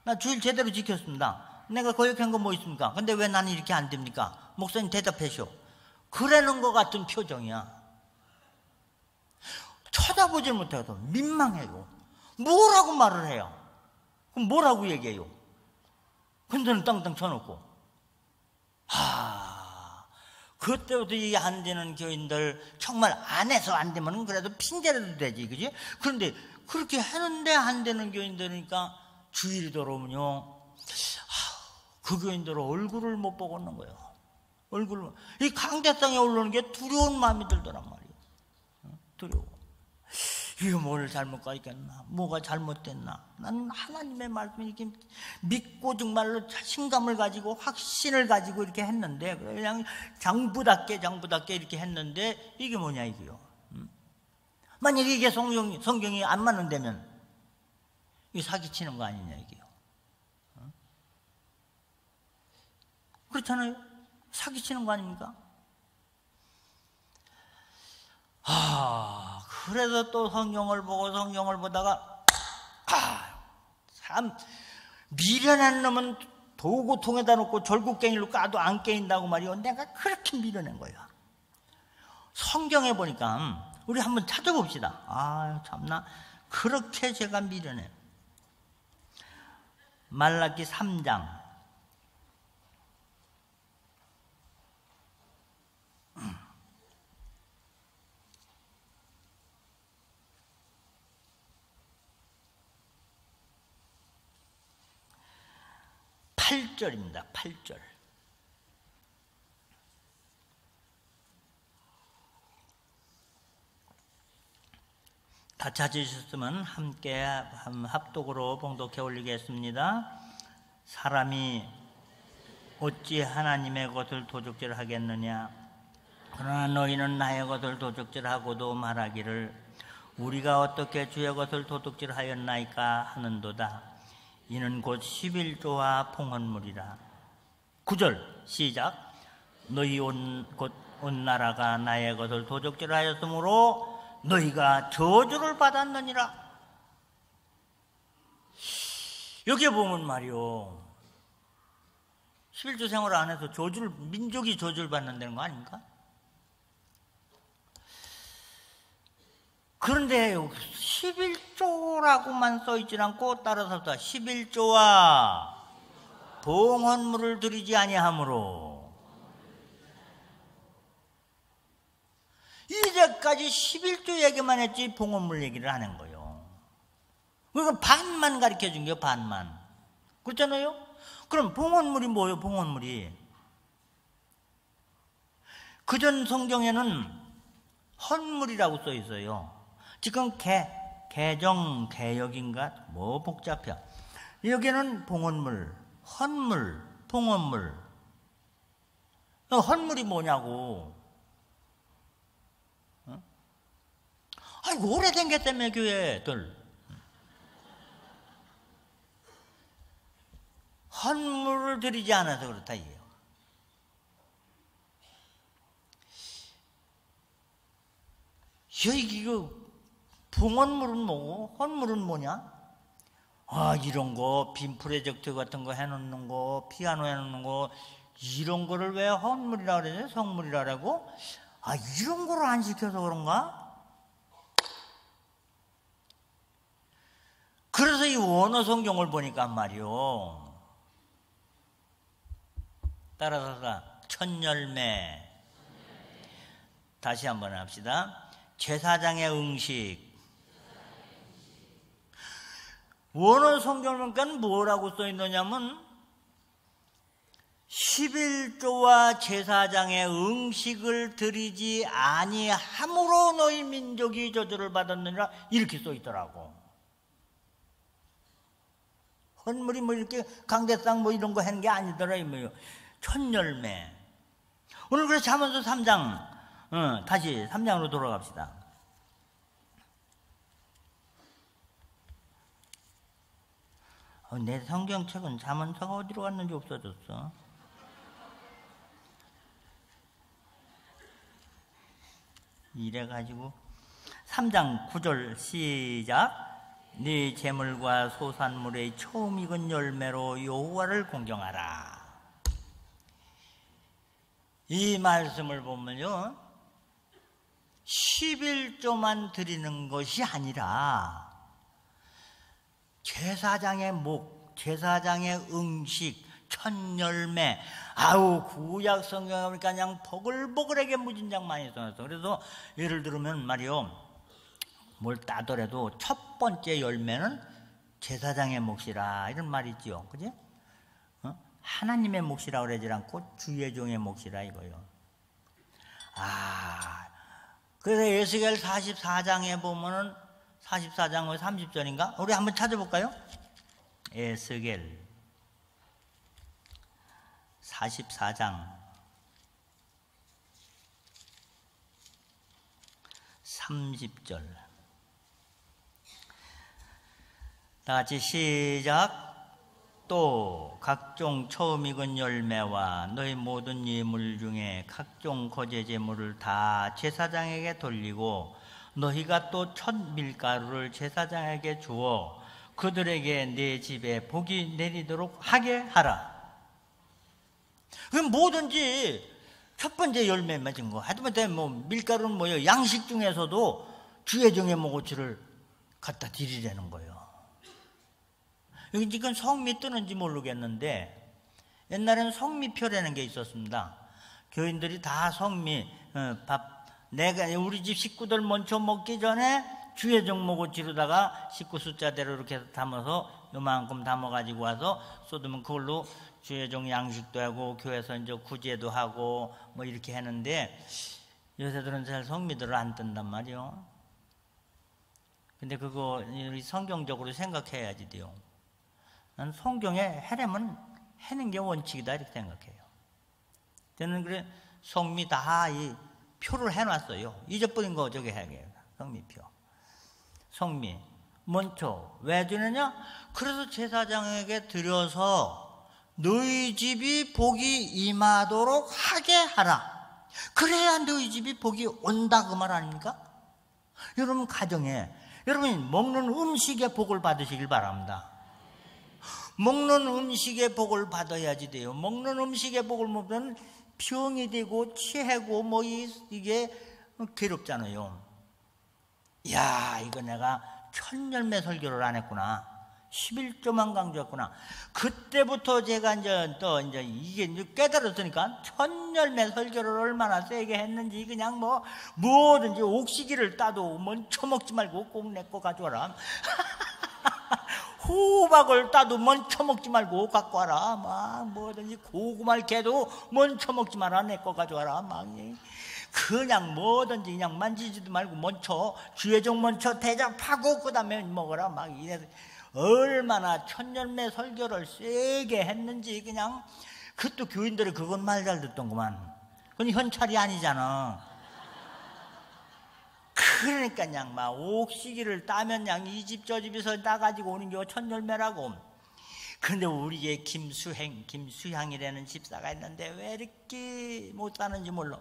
Speaker 1: 나 주일 제대로 지켰습니다. 내가 거역한 거 뭐 있습니까? 근데 왜 나는 이렇게 안 됩니까? 목사님 대답하시오. 그러는 것 같은 표정이야. 쳐다보질 못해서 민망해요. 뭐라고 말을 해요? 그럼 뭐라고 얘기해요? 흔들은 땅땅 쳐놓고. 그때부터 이 안 되는 교인들 정말 안 해서 안 되면 그래도 핑계라도 되지, 그지? 그런데 그렇게 하는데 안 되는 교인들이니까 주일이 들어오면요 그 교인들은 얼굴을 못 보고 있는 거예요. 이 강대상에 올라오는 게 두려운 마음이 들더란 말이에요. 두려워. 이거 뭘 잘못 가르쳤나? 뭐가 잘못됐나? 나는 하나님의 말씀을 이렇게 믿고 정말로 자신감을 가지고 확신을 가지고 이렇게 했는데 그냥 장부답게 이렇게 했는데 이게 뭐냐 이게요. 만약에 이게 성경이 안 맞는다면 이게 사기치는 거 아니냐 이게요. 그렇잖아요. 사기치는 거 아닙니까? 그래서 또 성경을 보다가 참 미련한 놈은 도구통에다 놓고 절구깽이로 까도 안 깨인다고 말이요. 내가 그렇게 미련한 거야. 성경에 보니까 우리 한번 찾아봅시다. 참나 그렇게 제가 미련해. 말라기 3장 8절입니다. 8절. 다 찾으셨으면 함께 합독으로 봉독해 올리겠습니다. 사람이 어찌 하나님의 것을 도적질하겠느냐? 그러나 너희는 나의 것을 도적질하고도 말하기를 우리가 어떻게 주의 것을 도둑질하였나이까 하는도다. 이는 곧 11조와 봉헌물이라. 9절 시작. 너희 곧 온 나라가 나의 것을 도둑질하였으므로 너희가 저주를 받았느니라. 여기에 보면 말이요 11조 생활 안 해서 민족이 저주를 받는다는 거 아닙니까? 그런데 11조라고만 써있지 않고 따라서 11조와 봉헌물을 드리지 아니하므로 이제까지 11조 얘기만 했지 봉헌물 얘기를 안 한 거예요. 그러니까 반만 가르쳐준 거예요. 반만. 그렇잖아요. 그럼 봉헌물이 뭐예요? 봉헌물이 그전 성경에는 헌물이라고 써 있어요. 지금 개정, 개역인가? 뭐 복잡해. 여기는 봉헌물, 헌물, 봉헌물. 헌물이 뭐냐고. 아이고, 오래된 게 때문에 교회들. 헌물을 드리지 않아서 그렇다, 이게요. 이거 봉헌물은 뭐고 헌물은 뭐냐? 이런 거 빔 프로젝트 같은 거 해놓는 거, 피아노 해놓는 거 이런 거를 왜 헌물이라 그러냐? 성물이라 그러고? 이런 거를 안 시켜서 그런가? 그래서 이 원어 성경을 보니까 말이요, 따라서 첫열매, 다시 한번 합시다. 제사장의 응식. 원어 성경을 보니까 뭐라고 써 있느냐면 11조와 제사장의 응식을 드리지 아니함으로 너희 민족이 저주를 받았느니라, 이렇게 써 있더라고. 헌물이 뭐 이렇게 강대상 뭐 이런 거 하는 게 아니더라 이 뭐요. 첫열매. 오늘 그래서 잠언서 3장, 다시 3장으로 돌아갑시다. 내 성경책은 잠언서가 어디로 갔는지 없어졌어. 이래가지고 3장 9절 시작. 네 재물과 소산물의 처음 익은 열매로 여호와를 공경하라. 이 말씀을 보면요, 11조만 드리는 것이 아니라 제사장의 목, 제사장의 응식, 첫열매, 아우 구약 성경에 보니까 그냥 버글버글하게 무진장 많이 써놨어. 그래서 예를 들면 말이요, 뭘 따더라도 첫 번째 열매는 제사장의 몫이라 이런 말이 있지요. 그지? 하나님의 몫이라 그러지 않고 주의 종의 몫이라 이거요. 그래서 에스겔 44장에 보면은 44장 30절인가? 우리 한번 찾아볼까요? 에스겔 44장 30절. 다 같이 시작. 또 각종 처음 익은 열매와 너희 모든 예물 중에 각종 거제 제물을 다 제사장에게 돌리고 너희가 또 첫 밀가루를 제사장에게 주어 그들에게 내 집에 복이 내리도록 하게 하라. 그럼 뭐든지 첫 번째 열매 맺은 거, 하다못해 뭐 밀가루는 뭐예요? 양식 중에서도 주의 종의 모고치를 갖다 드리라는 거예요. 여기 지금 성미 뜨는지 모르겠는데 옛날에는 성미표라는 게 있었습니다. 교인들이 다 성미 내가 우리 집 식구들 먼저 먹기 전에 주의 종 모고치로다가 식구 숫자대로 이렇게 해서 담아서 요만큼 담아가지고 와서 쏟으면 그걸로 주의 종 양식도 하고 교회에서 이제 구제도 하고 뭐 이렇게 하는데 요새들은 잘 성미들을 안 뜬단 말이요. 근데 그거 성경적으로 생각해야지 돼요. 난 성경에 해내면 해는 게 원칙이다 이렇게 생각해요. 저는 그래 성미 다 이 표를 해놨어요. 잊어버린 거 저기 해야겠다. 성미표. 성미. 먼저 왜 주느냐? 그래서 제사장에게 드려서 너희 집이 복이 임하도록 하게 하라. 그래야 너희 집이 복이 온다 그 말 아닙니까? 여러분 가정에 여러분이 먹는 음식의 복을 받으시길 바랍니다. 먹는 음식의 복을 받아야지 돼요. 먹는 음식의 복을 먹으면 병이 되고 취하고 뭐 이게 괴롭잖아요. 야, 이거 내가 첫열매 설교를 안 했구나. 11조만 강조했구나. 그때부터 제가 이제 이게 깨달았으니까 첫열매 설교를 얼마나 세게 했는지 그냥 뭐든지 옥시기를 따도 먼저 먹지 말고 꼭 내 거 가져와라. 호박을 따도 먼저 먹지 말고 갖고 와라. 막 뭐든지 고구마를 캐도 먼저 먹지 마라. 내 거 가져와라. 막 그냥 뭐든지 그냥 만지지도 말고 먼저 주의 종 먼저 대접하고 그 다음에 먹어라. 막 이래서 얼마나 첫열매 설교를 세게 했는지 그냥 그것도 교인들이 그건 말 잘 듣던구만. 그건 현찰이 아니잖아. 그러니까 그냥 막 옥시기를 따면 그냥 이 집 저 집에서 따가지고 오는 게 첫열매라고. 그런데 우리의 김수향이라는 집사가 있는데 왜 이렇게 못 사는지 몰라.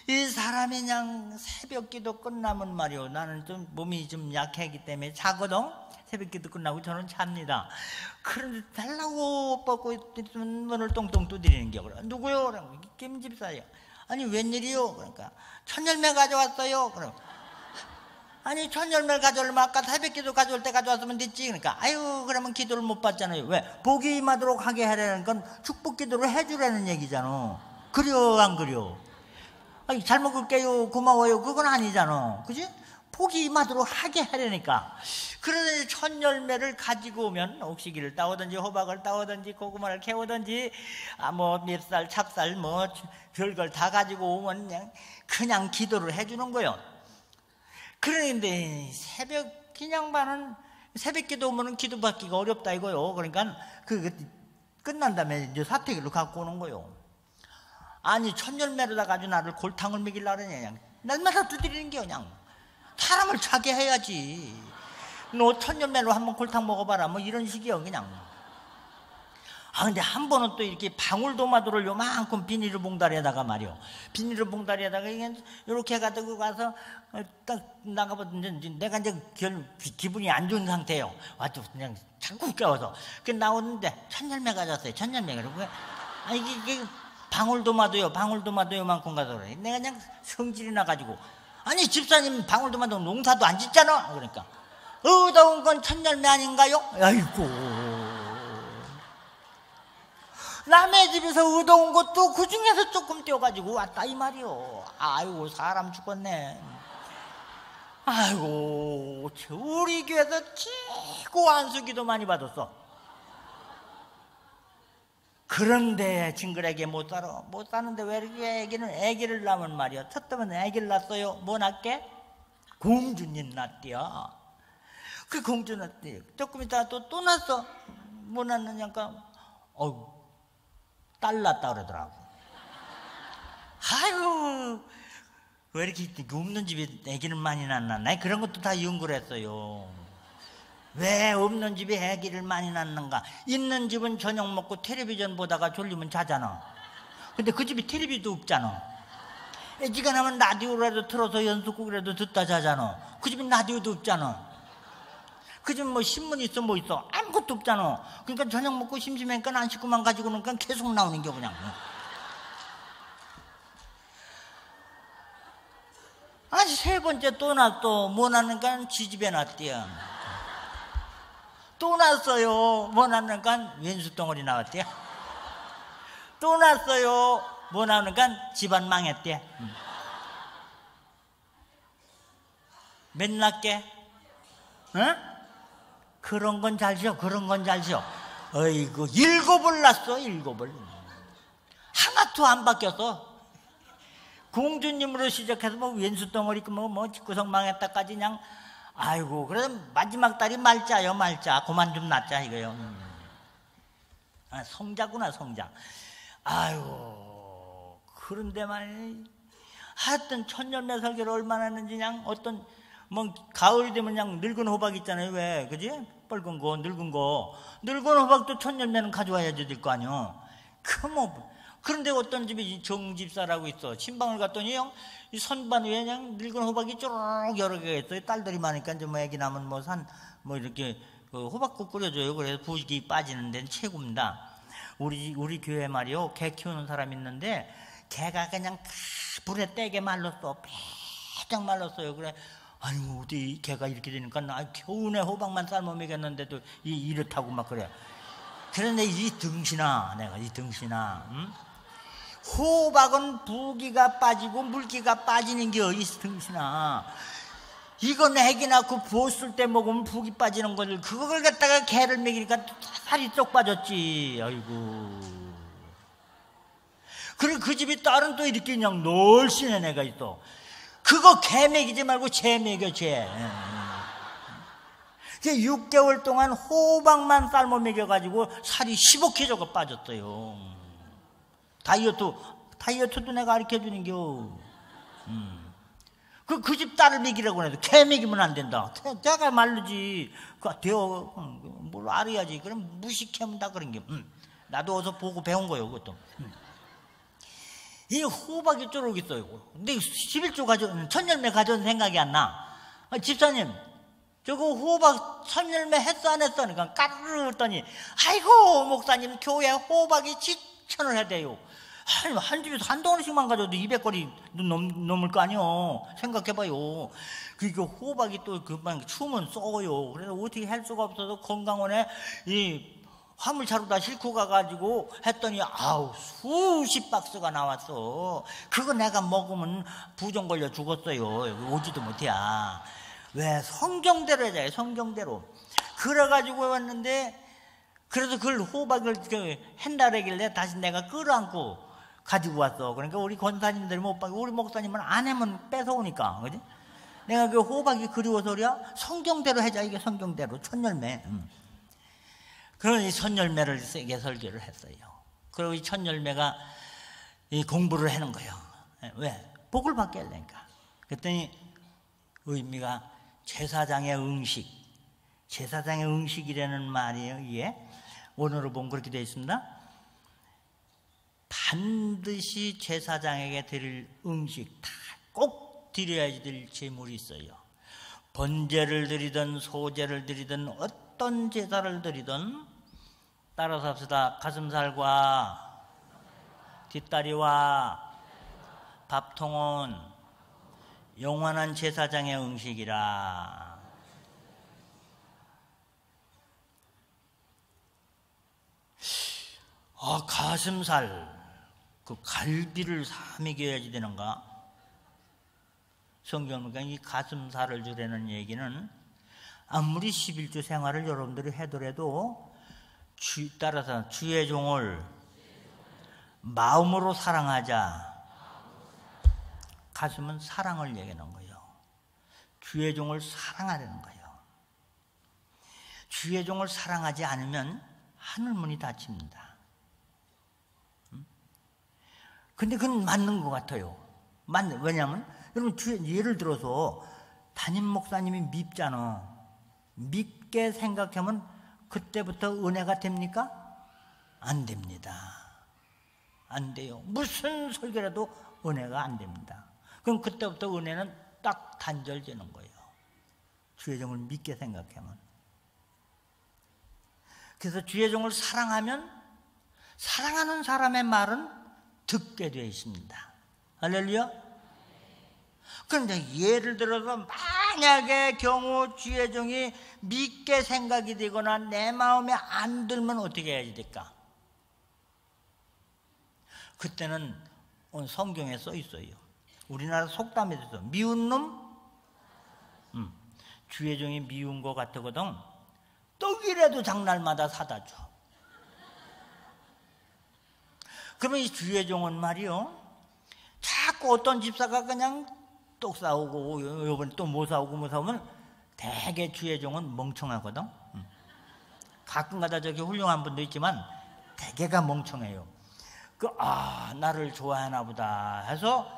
Speaker 1: 이 사람이 그냥 새벽 기도 끝나면 말이요, 나는 좀 몸이 좀 약하기 때문에 자거든. 새벽 기도 끝나고 저는 잡니다. 그런데 달라고 뻗고 문을 똥똥 두드리는 게 그래. 누구요? 그럼 김 집사요. 아니 웬일이요? 그러니까 첫열매 가져왔어요. 그럼 아니 천열매를 가져오려면 아까 새벽기도 가져올 때 가져왔으면 됐지. 그러니까 아유 그러면 기도를 못 받잖아요. 왜? 복이 임하도록 하게 하려는 건 축복기도를 해주라는 얘기잖아. 그려 안 그려? 아니, 잘 먹을게요 고마워요 그건 아니잖아. 그지? 복이 임하도록 하게 하려니까. 그러더니 천열매를 가지고 오면 옥시기를 따오든지 호박을 따오든지 고구마를 캐오든지 뭐 맵쌀 찹쌀 뭐 별걸 다 가지고 오면 그냥 기도를 해주는 거요. 그런데 새벽 기냥반은 새벽 기도 오면 기도 받기가 어렵다 이거요. 그러니까 끝난 다음에 이제 사태기로 갖고 오는 거요. 아니 천열매로다 가지고 나를 골탕을 먹이려고 그러냐. 그냥 날마다 두드리는 게 그냥 사람을 자게 해야지. 너 천년매로 한번 골탕 먹어봐라 뭐 이런 식이요 그냥. 근데 한 번은 또 이렇게 방울도마도를 요만큼 비닐을 봉다리에다가 말이요, 비닐을 봉다리에다가 이렇게 가지고 가서 딱 나가봤는데 내가 이제 기분이 안 좋은 상태예요. 와도 그냥 자꾸 깨워서 그 나오는데 천열매 가졌어요. 천열매. 그러고 이게 방울도마도요 방울도마도요만큼 가서 그래. 내가 그냥 성질이 나가지고 아니 집사님 방울도마도 농사도 안 짓잖아. 그러니까 더운 건 천열매 아닌가요? 아이고 남의 집에서 의도온 것도 그 중에서 조금 떼어가지고 왔다 이 말이요. 아이고 사람 죽겠네. 아이고 우리 교회에서 최고 안수기도 많이 받았어. 그런데 징그레게 못 사는데 왜 이렇게 애기를 낳으면 말이야. 첫째는 애기를 낳았어요. 뭐 낳게? 공주님 낳대요. 그 공주 낳대. 조금 있다가 또 낳았어. 뭐 낳느냐니까 딸 낳았다 그러더라고. 아이고 왜 이렇게 없는 집에 애기를 많이 낳나? 그런 것도 다 연구를 했어요. 왜 없는 집에 애기를 많이 낳는가? 있는 집은 저녁 먹고 텔레비전 보다가 졸리면 자잖아. 근데 그 집에 텔레비도 없잖아. 애기가 나면 라디오라도 틀어서 연속곡이라도 듣다 자잖아. 그 집엔 라디오도 없잖아. 그 집 뭐 신문 있어 뭐 있어 아무것도 없잖아. 그러니까 저녁 먹고 심심하니까 안 씻고만 가지고 그러니까 계속 나오는 게 그냥. 아니 세 번째 또 낳았어. 뭐 낳는가? 지 집에 낳았대요. 또 낳았어요. 뭐 낳는가? 왼수 덩어리 나왔대요. 또 낳았어요. 뭐 나오는가? 집안 망했대. 몇 낳게? 응? 그런 건 잘 지어. 그런 건 잘 지어. 어이구 7을 낳았어. 7을. 하나도 안 바뀌었어. 공주님으로 시작해서 뭐 왼수 덩어리 뭐 집구석 망했다까지 그냥. 아이고 그래서 마지막 딸이 말자요. 말자. 그만 좀 낳자 이거요. 성자구나 성자. 아이고 그런데만 하여튼 천년매 설교를 얼마나 했는지 그냥 어떤 뭐 가을 되면 그냥 늙은 호박 있잖아요. 왜 그지? 뻘건 거 늙은 호박도 천년매는 가져와야지 될 거 아니요. 그런데 어떤 집에 정집사라고 있어. 신방을 갔더니 이 선반 위에 그냥 늙은 호박이 쪼르륵 여러 개가 있어요. 딸들이 많으니까 이제 뭐 애기 나면 뭐 이렇게 그 호박국 끓여줘요. 그래서 부식이 빠지는 데는 최고입니다. 우리 교회 말이요, 개 키우는 사람 있는데 개가 그냥 불에 떼게 말랐어. 빼짝 말랐어요. 그래 아니 어디 개가 이렇게 되니까 겨우내 호박만 삶아 먹였는데도 이렇다고 막 그래. 그런데 이 등신아, 내가 이 등신아, 호박은 부기가 빠지고 물기가 빠지는 게 이 등신아. 이건 애기 낳고 부었을 때 먹으면 부기 빠지는 거를 그걸 갖다가 개를 먹이니까 살이 쏙 빠졌지. 아이고. 그리고 그 집이 딸은 또 이렇게 그냥 널씬한 애가 있어. 그거 개 먹이지 말고 쟤 먹여 쟤. 6개월 동안 호박만 삶아 먹여가지고 살이 15kg가 빠졌어요. 다이어트도 내가 가르쳐주는겨. 그 집 딸을 먹이라고 해도 개 먹이면 안 된다. 내가 말르지. 뭘 알아야지. 그럼 무식하면 다 그런 게. 나도 어서 보고 배운 거예요. 그것도. 이 호박이 쪼르륵 있어요. 근데 11조 천열매 가져온 생각이 안 나. 집사님, 저거 호박 천열매 했어 안 했어? 그러니까 까르르 했더니 아이고 목사님 교회 호박이 7,000을 해대요. 한 집에서 한 덩어리씩만 가져도 200거리 넘을 거 아니요. 생각해봐요. 그러니까 호박이 또 금방 추우면 썩어요. 그래서 어떻게 할 수가 없어서 건강원에 이 화물차로 다 싣고 가가지고 했더니 아우 수십 박스가 나왔어. 그거 내가 먹으면 부종 걸려 죽었어요. 여기 오지도 못해야. 왜? 성경대로 해야지. 성경대로. 그래가지고 왔는데 그래서 그걸 호박을 한다라길래 다시 내가 끌어안고 가지고 왔어. 그러니까 우리 권사님들 못 봐. 우리 목사님은 안 하면 뺏어오니까, 그지? 내가 그 호박이 그리워서 그래야 성경대로 하자. 이게 성경대로 천열매. 그러니 천열매를 세게 설교를 했어요. 그리고 이 천열매가 이 공부를 하는 거예요. 왜? 복을 받게 하려니까. 그랬더니 의미가 제사장의 응식. 제사장의 응식이라는 말이에요. 이게 오늘로 보면 그렇게 되어 있습니다. 반드시 제사장에게 드릴 응식 다 꼭 드려야지 될 제물이 있어요. 번제를 드리든 소제를 드리든 어떤 제사를 드리든 따라서 합시다. 가슴살과 뒷다리와 밥통은 영원한 제사장의 음식이라. 가슴살, 그 갈비를 삼이겨야지 되는가? 성경은 이 가슴살을 주라는 얘기는 아무리 11주 생활을 여러분들이 해더라도 따라서 주의 종을 마음으로 사랑하자. 가슴은 사랑을 얘기하는 거예요. 주의 종을 사랑하려는 거예요. 주의 종을 사랑하지 않으면 하늘문이 닫힙니다. 근데 그건 맞는 것 같아요. 왜냐하면 여러분 예를 들어서 담임 목사님이 밉잖아. 밉게 생각하면 그때부터 은혜가 됩니까? 안 됩니다. 안 돼요. 무슨 설교라도 은혜가 안 됩니다. 그럼 그때부터 은혜는 딱 단절되는 거예요. 주의 종을 믿게 생각하면. 그래서 주의 종을 사랑하면 사랑하는 사람의 말은 듣게 되어 있습니다. 할렐루야. 그런데 예를 들어서 만약에 경우 주의 종이 믿게 생각이 되거나 내 마음에 안 들면 어떻게 해야지 될까? 그때는 성경에 써 있어요. 우리나라 속담에도 있어. 미운 놈? 주의 종이 미운 것 같거든. 떡이라도 장날마다 사다 줘. 그러면 이 주의 종은 말이요, 자꾸 어떤 집사가 그냥 떡 사오고 요번에 또 뭐 사오면 대개 주의 종은 멍청하거든. 가끔가다 저기 훌륭한 분도 있지만 대개가 멍청해요. 나를 좋아하나 보다 해서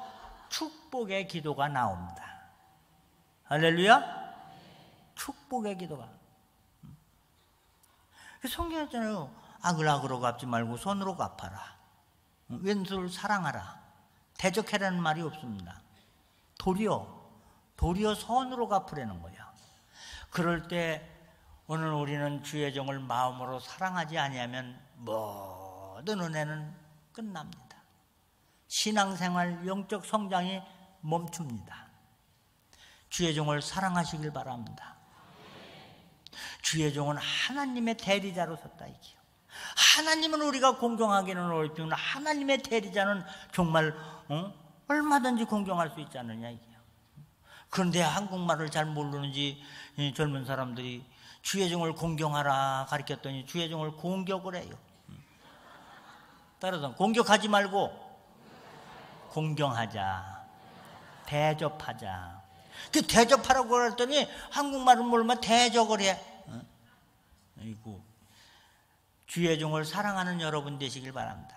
Speaker 1: 축복의 기도가 나옵니다. 할렐루야. 축복의 기도가. 성경에 있잖아요. 악으로 갚지 말고 손으로 갚아라. 왼수를 사랑하라. 대적해라는 말이 없습니다. 도리어 선으로 갚으라는 거야. 그럴 때 오늘 우리는 주의 종을 마음으로 사랑하지 아니하면 모든 은혜는 끝납니다. 신앙생활, 영적 성장이 멈춥니다. 주의 종을 사랑하시길 바랍니다. 주의 종은 하나님의 대리자로 섰다 이게요. 하나님은 우리가 공경하기는 어렵지만 하나님의 대리자는 정말 얼마든지 공경할 수 있지 않느냐 이게요. 그런데 한국말을 잘 모르는지 젊은 사람들이 주의 종을 공경하라 가르쳤더니 주의 종을 공격을 해요. 따라서 공격하지 말고 공경하자, 대접하자. 그 대접하라고 그랬더니 한국말은 모르면 대적을 해. 아이고, 주의 종을 사랑하는 여러분 되시길 바랍니다.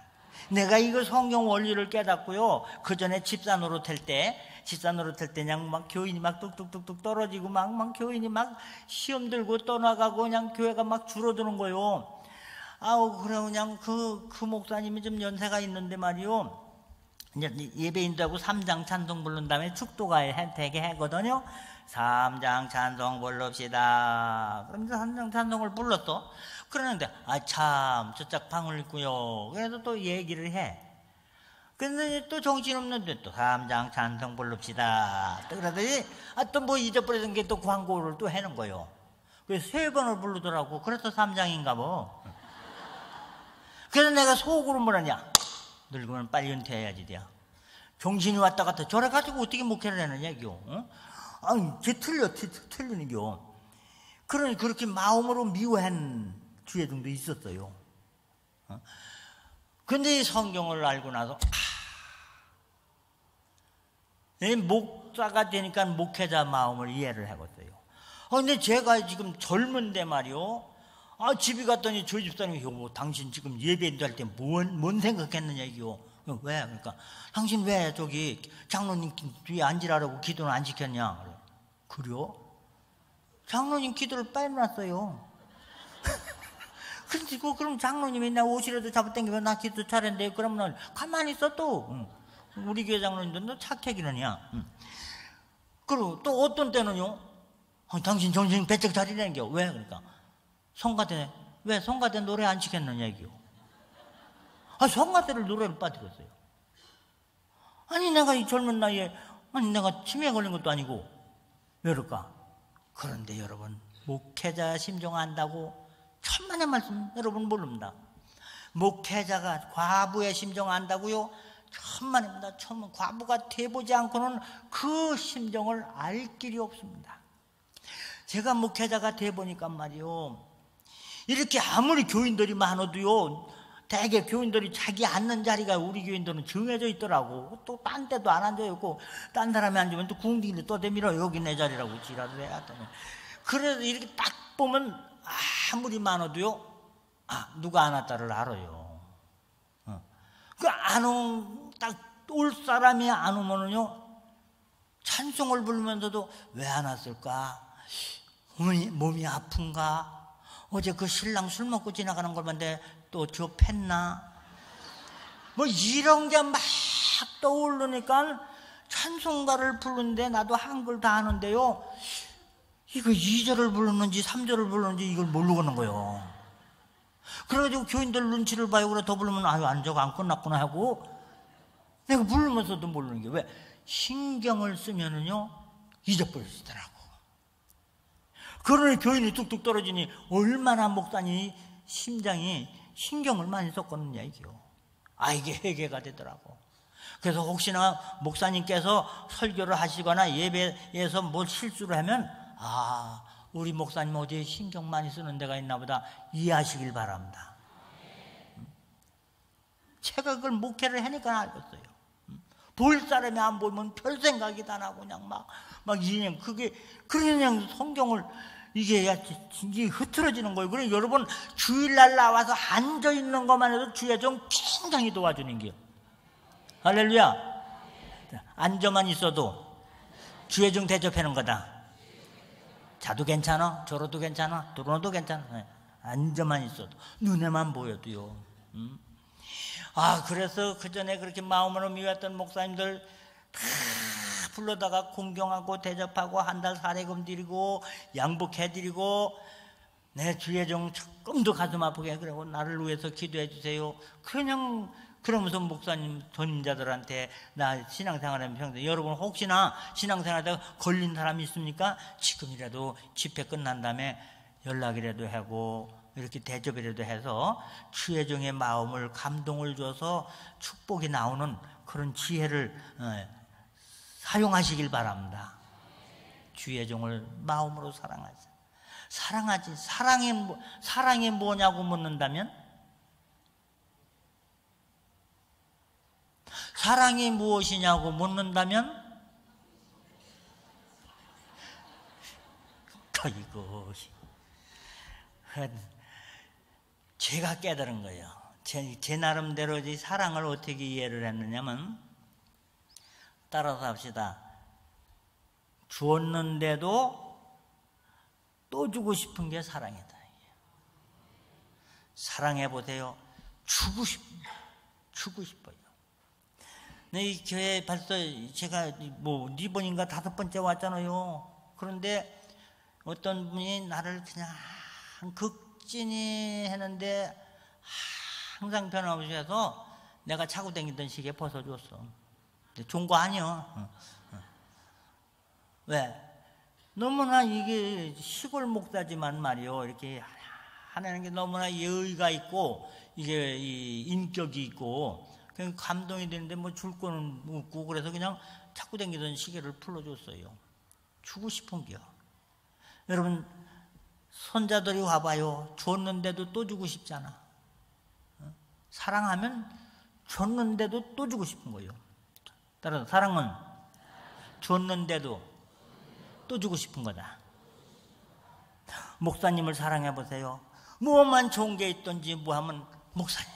Speaker 1: 내가 이거 성경 원리를 깨닫고요. 그 전에 집사 노릇할 때 그냥 막 교인이 막 뚝뚝뚝뚝 떨어지고 막 교인이 막 시험 들고 떠나가고 그냥 교회가 막 줄어드는 거요. 그래 그냥 그 목사님이 좀 연세가 있는데 말이요. 이제 예배인들하고 3장 찬송 부른 다음에 축도가 되게 하거든요. 3장 찬송 부릅시다. 그러면서 3장 찬송을 불렀어. 그러는데 참 저짝 방울 있고요. 그래서 또 얘기를 해. 근데 또 정신없는데 또 3장 찬송 부릅시다. 또 그러더니 또 뭐 잊어버리던 게 또 광고를 또 해놓은 거요. 그래서 3번을 부르더라고. 그래서 3장인가 뭐. 그래서 내가 속으로 뭐라냐. 늙으면 빨리 은퇴해야지 돼요. 정신이 왔다 갔다 저래가지고 어떻게 목회를 하느냐 이거. 어? 아니 걔 틀리는 겨. 그러니 그렇게 마음으로 미워한 주의종도 있었어요. 근데 이 성경을 알고 나서 목사가 되니까 목회자 마음을 이해를 하겠어요. 근데 제가 지금 젊은데 말이요. 집에 갔더니 저희 집사님이 뭐, 당신 지금 예배인도 할 때 뭔 생각했느냐 이거. 왜? 그러니까 당신 왜 저기 장로님 뒤에 앉으라고 기도는 안 시켰냐? 그래요? 장로님 기도를 빼놨어요. 근데 그럼 장로님이 나 옷이라도 잡아당기면 나 기도 잘했는데 그러면 가만히 있어 또. 우리 교회 장로님도 너 착해기는야. 그리고 또 어떤 때는요. 당신 정신 배쩍 차리라는 게 왜? 그러니까 성가대 왜 성가대 노래 안 시켰느냐 이게요. 성가대를 노래를 빠뜨렸어요. 아니 내가 이 젊은 나이에 내가 치매에 걸린 것도 아니고 왜 그럴까? 그런데 여러분 목회자 심정 안다고 천만의 말씀 여러분 모릅니다. 목회자가 과부의 심정 안다고요? 천만입니다. 천만. 과부가 돼보지 않고는 그 심정을 알 길이 없습니다. 제가 목회자가 돼보니까 말이요. 이렇게 아무리 교인들이 많아도요. 대개 교인들이 자기 앉는 자리가 우리 교인들은 정해져 있더라고. 또 딴 데도 안 앉아있고 딴 사람이 앉으면 또 궁둥이를 떠대밀어. 여기 내 자리라고 지랄을 해야 되네. 그래서 이렇게 딱 보면 아무리 많아도요. 누가 안 왔다를 알아요. 그 안 온, 딱 올 사람이 안 오면은요. 찬송을 부르면서도 왜 안 왔을까? 몸이 아픈가? 어제 그 신랑 술 먹고 지나가는 걸 봤는데 또 저 팼나? 뭐 이런 게 막 떠오르니까 찬송가를 부르는데 나도 한글 다 아는데요. 이거 2절을 부르는지 3절을 부르는지 이걸 모르겠는 거예요. 그래가지고 교인들 눈치를 봐요. 그래 더 부르면 안저가 안 끝났구나 하고 내가 부르면서도 모르는 게 왜? 신경을 쓰면은요 잊어버리시더라고. 그러니 교인이 뚝뚝 떨어지니 얼마나 목사님 심장이 신경을 많이 썼거든요 이게요. 이게 회개가 되더라고. 그래서 혹시나 목사님께서 설교를 하시거나 예배에서 뭘 실수를 하면 우리 목사님 어디에 신경 많이 쓰는 데가 있나 보다 이해하시길 바랍니다. 제가 그걸 목회를 하니까 알겠어요. 볼 사람이 안 보면 별 생각이 다 나고 그냥 막 그게 그냥 성경을 이게 흐트러지는 거예요. 그래 여러분 주일날 나와서 앉아 있는 것만 해도 주의 종 굉장히 도와주는 게요. 할렐루야. 앉아만 있어도 주의 종 대접하는 거다. 자도 괜찮아, 저러도 괜찮아, 들어도 괜찮아. 앉아만 있어도 눈에만 보여도요. 그래서 그 전에 그렇게 마음으로 미웠던 목사님들 다 불러다가 공경하고 대접하고 한 달 사례금 드리고 양복해드리고 내 주의 종 조금도 가슴 아프게 그러고 나를 위해서 기도해 주세요. 그냥 그러면서 목사님 전임자들한테 나 신앙생활하면 평생 여러분 혹시나 신앙생활하다가 걸린 사람이 있습니까? 지금이라도 집회 끝난 다음에 연락이라도 하고 이렇게 대접이라도 해서 주의 종의 마음을 감동을 줘서 축복이 나오는 그런 지혜를 사용하시길 바랍니다. 주의 종을 마음으로 사랑하지. 사랑이 뭐냐고 묻는다면 사랑이 무엇이냐고 묻는다면 이것이 제가 깨달은 거예요. 제 나름대로 사랑을 어떻게 이해를 했느냐면 따라서 합시다. 주었는데도 또 주고 싶은 게 사랑이다. 사랑해보세요. 주고 싶어요. 이 교회 벌써 제가 네 번인가 5번째 왔잖아요. 그런데 어떤 분이 나를 그냥 극진히 했는데 항상 변함없이 해서 내가 차고 다니던 시계 벗어줬어. 좋은 거 아니야. 왜? 너무나 이게 시골 목사지만 말이요, 이렇게 하는 게 너무나 예의가 있고 이게 인격이 있고 그냥 감동이 되는데 뭐 줄 거는 없고 그래서 그냥 찾고 다니던 시계를 풀어줬어요. 주고 싶은 게요. 여러분 손자들이 와봐요. 줬는데도 또 주고 싶잖아. 사랑하면 줬는데도 또 주고 싶은 거예요. 따라서 사랑은 줬는데도 또 주고 싶은 거다. 목사님을 사랑해 보세요. 뭐만 좋은 게 있든지 뭐 하면 목사님,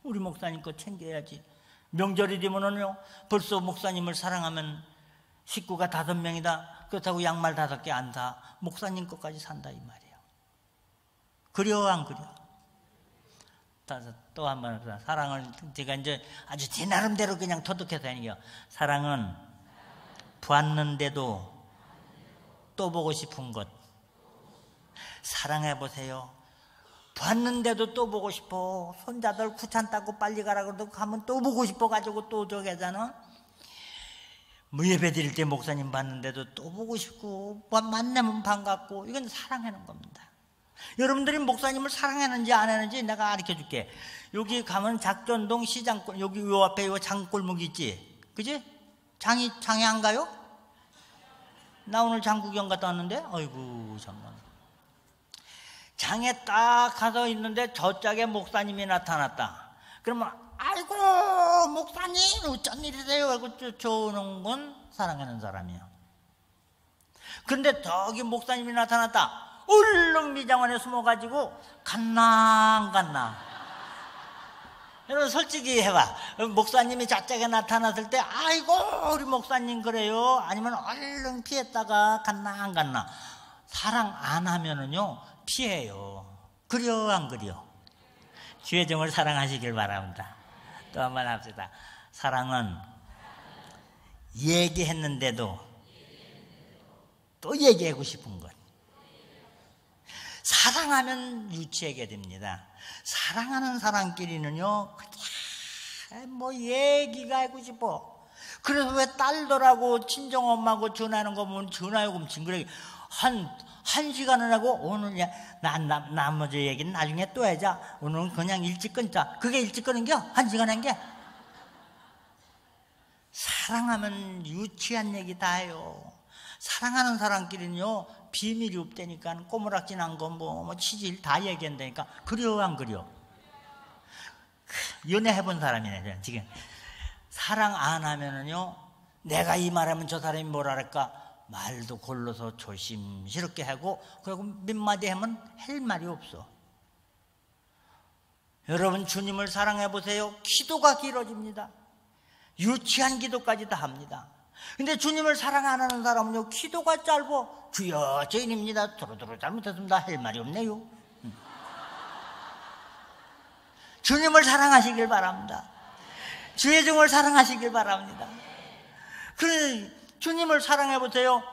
Speaker 1: 우리 목사님 거 챙겨야지. 명절이 되면은요, 벌써 목사님을 사랑하면 식구가 5명이다. 그렇다고 양말 5개 안 사. 목사님 것까지 산다 이 말이에요. 그려 안 그려? 또 한 번 사랑을 제가 이제 아주 제 나름대로 그냥 터득해서 하니까 사랑은 봤는데도 또 보고 싶은 것. 사랑해 보세요. 봤는데도 또 보고 싶어. 손자들 귀찮다고 빨리 가라 그러고 가면 또 보고 싶어가지고 또 저기 하잖아. 뭐 예배 드릴 때 목사님 봤는데도 또 보고 싶고 만나면 반갑고. 이건 사랑하는 겁니다. 여러분들이 목사님을 사랑하는지 안 하는지 내가 가르쳐 줄게. 여기 가면 작전동 시장골, 여기 요 앞에 요 장골목 있지? 그지? 장이 안 가요? 나 오늘 장 구경 갔다 왔는데 아이고 정말 장에 딱 가서 있는데 저짝에 목사님이 나타났다. 그러면 아이고 목사님 어쩐 일이세요? 하고 쫓아오는 건 사랑하는 사람이야. 그런데 저기 목사님이 나타났다. 얼른 미장 안에 숨어가지고 갔나 안 갔나? 여러분 솔직히 해봐. 목사님이 저짝에 나타났을 때 아이고 우리 목사님 그래요? 아니면 얼른 피했다가 갔나 안 갔나? 사랑 안 하면은요 피해요. 그려 안 그려? 주의 종을 사랑하시길 바랍니다. 또 한 번 합시다. 사랑은 얘기했는데도 또 얘기하고 싶은 것. 사랑하면 유치하게 됩니다. 사랑하는 사람끼리는요 그냥 뭐 얘기가 하고 싶어. 그래서 왜 딸들하고 친정엄마하고 전화하는 거 보면 전화요금 징그러게 한 시간을 하고 오늘 나머지 얘기는 나중에 또 하자. 오늘은 그냥 일찍 끊자. 그게 일찍 끊은겨? 1시간 한 게? 사랑하면 유치한 얘기 다 해요. 사랑하는 사람끼리는요 비밀이 없다니까. 꼬무락진한 거 뭐 치질 다 얘기한다니까. 그려 안 그려? 연애해본 사람이네 지금. 사랑 안 하면은요 내가 이 말하면 저 사람이 뭐라 할까 말도 골라서 조심스럽게 하고 그리고 몇 마디 하면 할 말이 없어. 여러분 주님을 사랑해 보세요. 기도가 길어집니다. 유치한 기도까지 다 합니다. 근데 주님을 사랑 안 하는 사람은요 기도가 짧고 주여 죄인입니다. 도로도로 잘못했습니다. 할 말이 없네요. 주님을 사랑하시길 바랍니다. 주의 종을 사랑하시길 바랍니다. 그래 주님을 사랑해 보세요.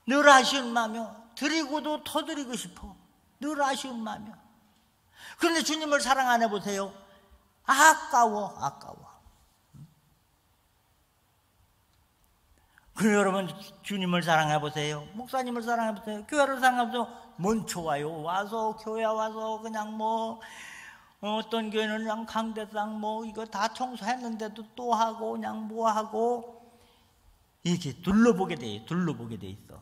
Speaker 1: 늘 아쉬운 마음이요. 드리고도 더 드리고 싶어. 늘 아쉬운 마음이요. 그런데 주님을 사랑 안 해보세요. 아까워. 그래 여러분 주님을 사랑해 보세요. 목사님을 사랑해 보세요. 교회를 사랑해 보세요. 뭔 좋아요. 와서 교회 와서 그냥 뭐 어떤 교회는 그냥 강대상 뭐 이거 다 청소했는데도 또 하고 그냥 뭐 하고 이렇게 둘러보게 돼 있어.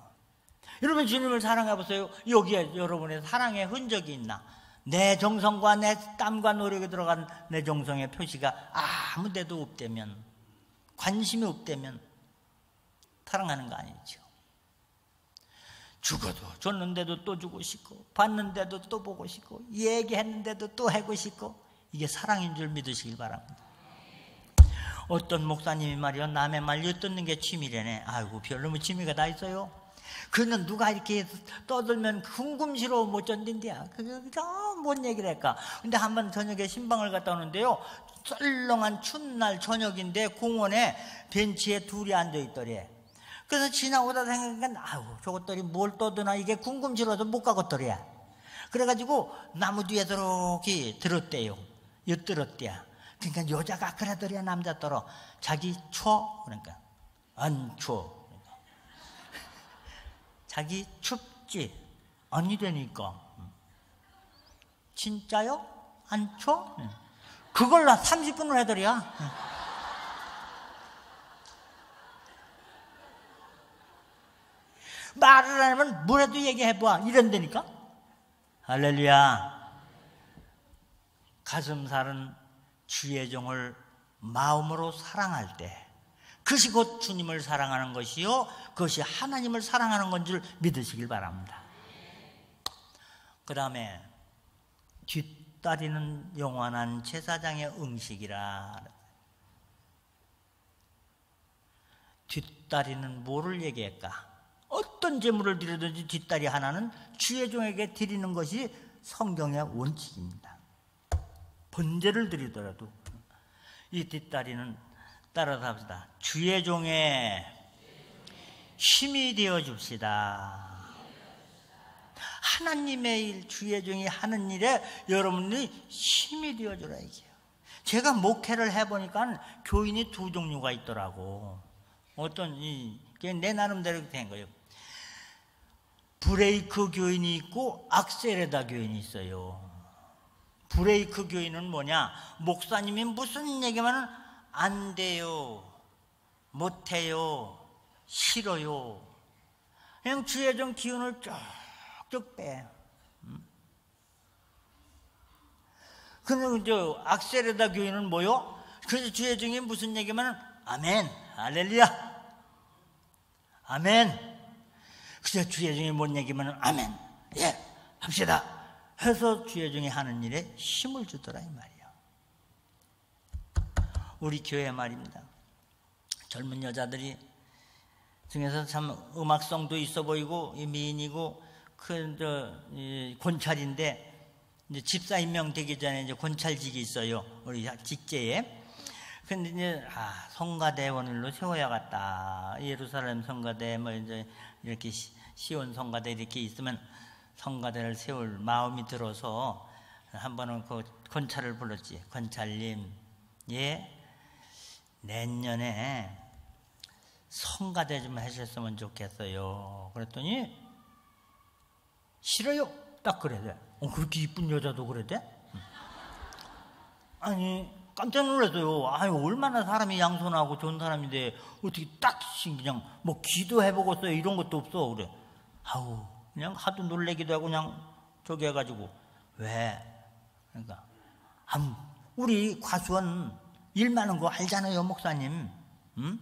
Speaker 1: 여러분 주님을 사랑해 보세요. 여기에 여러분의 사랑의 흔적이 있나? 내 정성과 내 땀과 노력이 들어간 내 정성의 표시가 아무 데도 없다면, 관심이 없다면 사랑하는 거 아니죠. 죽어도 줬는데도 또 주고 싶고, 봤는데도 또 보고 싶고, 얘기했는데도 또 하고 싶고, 이게 사랑인 줄 믿으시길 바랍니다. 어떤 목사님이 말이요, 남의 말 엿듣는 게 취미래네. 아이고 별로 취미가 다 있어요. 그는 누가 이렇게 떠들면 궁금스러워 못 견딘대야. 그게 뭔 얘기를 할까. 근데 한번 저녁에 신방을 갔다 오는데요, 썰렁한 추운 날 저녁인데 공원에 벤치에 둘이 앉아있더래. 그래서 지나오다 생각하니까 아이고 저것들이 뭘 떠드나 이게 궁금스러워서 못 가겠더래. 그래가지고 나무 뒤에 이렇게 들었대요. 엿들었대야. 그러니까 여자가 그래더랴 남자 떨어. 자기 추워? 그러니까 안 추워. 그러니까. 자기 춥지? 아니라니까. 진짜요? 안 추워? 그걸 30분을 해더랴. 말을 안 하면 뭐라도 얘기해봐. 이런다니까. 할렐루야. 가슴살은 주의 종을 마음으로 사랑할 때 그것이 곧 주님을 사랑하는 것이요 그것이 하나님을 사랑하는 건 줄 믿으시길 바랍니다. 그 다음에 뒷다리는 영원한 제사장의 음식이라. 뒷다리는 뭐를 얘기할까? 어떤 제물을 드리든지 뒷다리 하나는 주의 종에게 드리는 것이 성경의 원칙입니다. 번제를 드리더라도 이 뒷다리는 따라서 합시다. 주의 종의 힘이 되어 줍시다. 하나님의 일, 주의 종이 하는 일에 여러분이 힘이 되어 주라 이게요. 제가 목회를 해보니까 교인이 두 종류가 있더라고. 어떤 내 나름대로 된 거예요. 브레이크 교인이 있고 악셀레다 교인이 있어요. 브레이크 교인은 뭐냐? 목사님이 무슨 얘기만 하면 안 돼요, 못해요, 싫어요. 그냥 주의 종 기운을 쭉쭉 빼. 근데 악셀레다 교인은 뭐요? 그래서 주의 종이 무슨 얘기만 하면 아멘, 할렐루야, 아멘. 그래서 주의 종이 뭔 얘기면 아멘, 예, 합시다 해서 주의 종이 하는 일에 힘을 주더라 이 말이에요. 우리 교회 말입니다. 젊은 여자들이 중에서 참 음악성도 있어 보이고 미인이고 권찰인데 이제 집사 임명되기 전에 이제 권찰직이 있어요. 우리 직제에. 근데 이제 성가대원으로 세워야겠다. 예루살렘 성가대 뭐 이제 이렇게 시온 성가대 이렇게 있으면 성가대를 세울 마음이 들어서 한 번은 그 권찰을 불렀지. 권찰님, 예, 내년에 성가대 좀 하셨으면 좋겠어요. 그랬더니 싫어요. 딱 그래. 그렇게 이쁜 여자도 그래? 아니 깜짝 놀랐어요. 얼마나 사람이 양손하고 좋은 사람인데 어떻게 딱 그냥 뭐 기도해보겠어요 이런 것도 없어. 그래. 그냥 하도 놀래기도 하고 그냥 저기 해가지고. 왜? 그러니까 우리 과수원 일 많은 거 알잖아요 목사님. 응?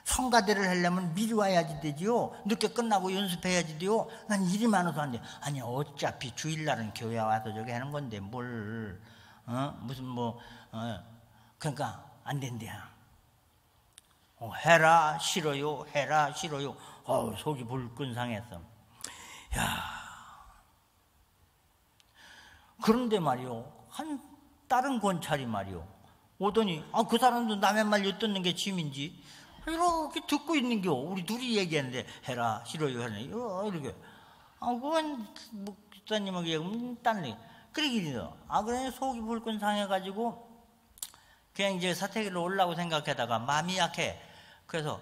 Speaker 1: 성가대를 하려면 미리 와야지 되지요. 늦게 끝나고 연습해야지 돼요. 난 일이 많아서 안 돼. 아니 어차피 주일날은 교회 와서 저기 하는 건데 뭘 무슨 그러니까 안 된대야. 해라 싫어요, 해라 싫어요. 속이 불끈 상했어. 야, 그런데 말이요, 다른 권찰이 말이요 오더니 그 사람도 남의 말 엿듣는 게 취미인지 이렇게 듣고 있는겨. 우리 둘이 얘기하는데 해라 싫어요 하네 이렇게. 그건 목사님하고 얘기하면 딴 얘기. 그러기도. 그래 속이 불끈 상해가지고 그냥 이제 사택으로 올라고 생각하다가 마음이 약해. 그래서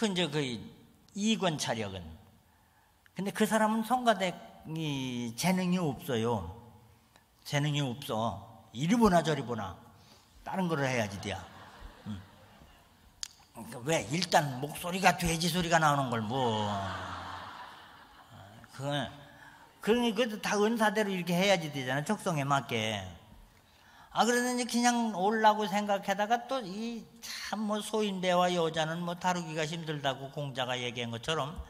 Speaker 1: 이제 이권찰역은. 근데 그 사람은 성가대 재능이 없어요. 재능이 없어. 이리 보나 저리 보나 다른 거를 해야지 돼야. 그러니까 왜 일단 목소리가 돼지 소리가 나오는 걸 그것도 다 은사대로 이렇게 해야지 되잖아. 적성에 맞게. 그러더니 그냥 올라고 생각하다가 또 참 소인배와 여자는 다루기가 힘들다고 공자가 얘기한 것처럼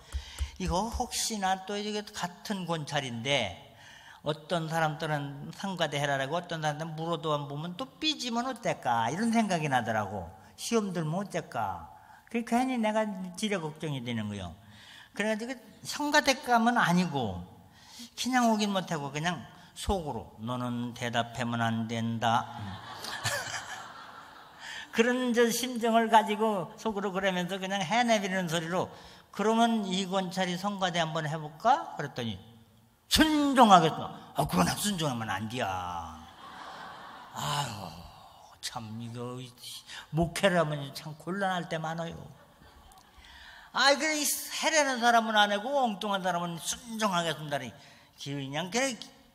Speaker 1: 이거 혹시나 또 이게 같은 권찰인데 어떤 사람들은 성가대 해라라고 어떤 사람들은 물어도 안 보면 또 삐지면 어떨까 이런 생각이 나더라고. 시험 들면 어떨까. 그게 괜히 내가 지레 걱정이 되는 거요. 그래가지고 성가대감은 아니고 그냥 오긴 못하고 그냥 속으로 너는 대답하면 안 된다. 그런 심정을 가지고 속으로 그러면서 그냥 해내비는 소리로 그러면 이권찰이 성가대 한번 해볼까? 그랬더니 순종하겠어. 그건 순종하면 안 돼야. 참 이거 목회를 하면 참 곤란할 때 많아요. 그래 해라는 사람은 안 하고 엉뚱한 사람은 순종하게 쓴다니 그냥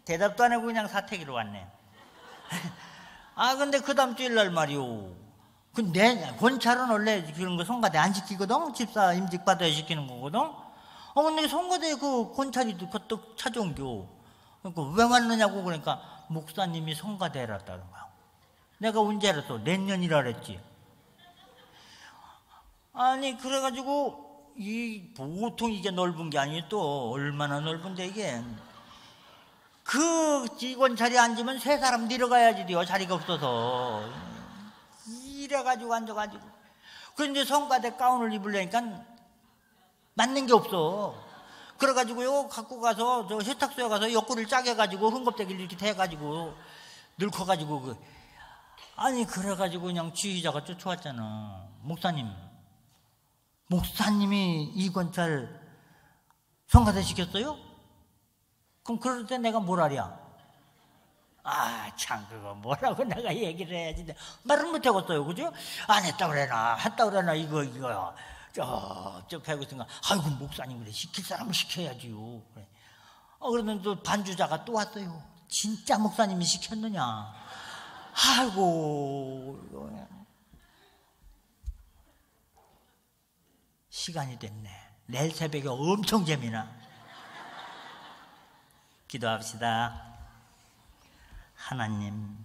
Speaker 1: 대답도 안 하고 그냥 사택으로 왔네. 근데 그 다음 주일 날 말이요. 근데 권찰은 원래 그런 거 성가대 안 시키거든. 집사 임직 받아야 시키는 거거든. 근데 성가대 그 권찰이 그것도 찾아온겨. 그러니까 왜 왔느냐고 그러니까 목사님이 성가대 했다는 거야. 내가 언제 알았어? 내년이라 그랬지. 그래가지고 보통 이게 넓은 게 아니에요. 또 얼마나 넓은데 이게. 그 직원 자리에 앉으면 세 사람 내려가야지 돼요. 자리가 없어서. 이래가지고 앉아가지고. 그런데 성가대 가운을 입으려니까 맞는 게 없어. 그래가지고요 갖고 가서 저 세탁소에 가서 옆구리를 짜게가지고 흥겁대기를 이렇게 대가지고 늙어가지고 그래가지고 그냥 지휘자가 쫓아왔잖아. 목사님이 이권찰 성가대 시켰어요? 그럼 그럴 때 내가 뭘 하랴? 참 그거 뭐라고 내가 얘기를 해야지. 말은 못하겠어요. 그죠? 안 했다 그래나 했다 그래나 이거 저 배고 있으니까 아이고 목사님 그래 시킬 사람을 시켜야지요. 그래. 그러면 또 반주자가 또 왔어요. 진짜 목사님이 시켰느냐? 아이고 시간이 됐네. 내일 새벽에 엄청 재미나. 기도합시다. 하나님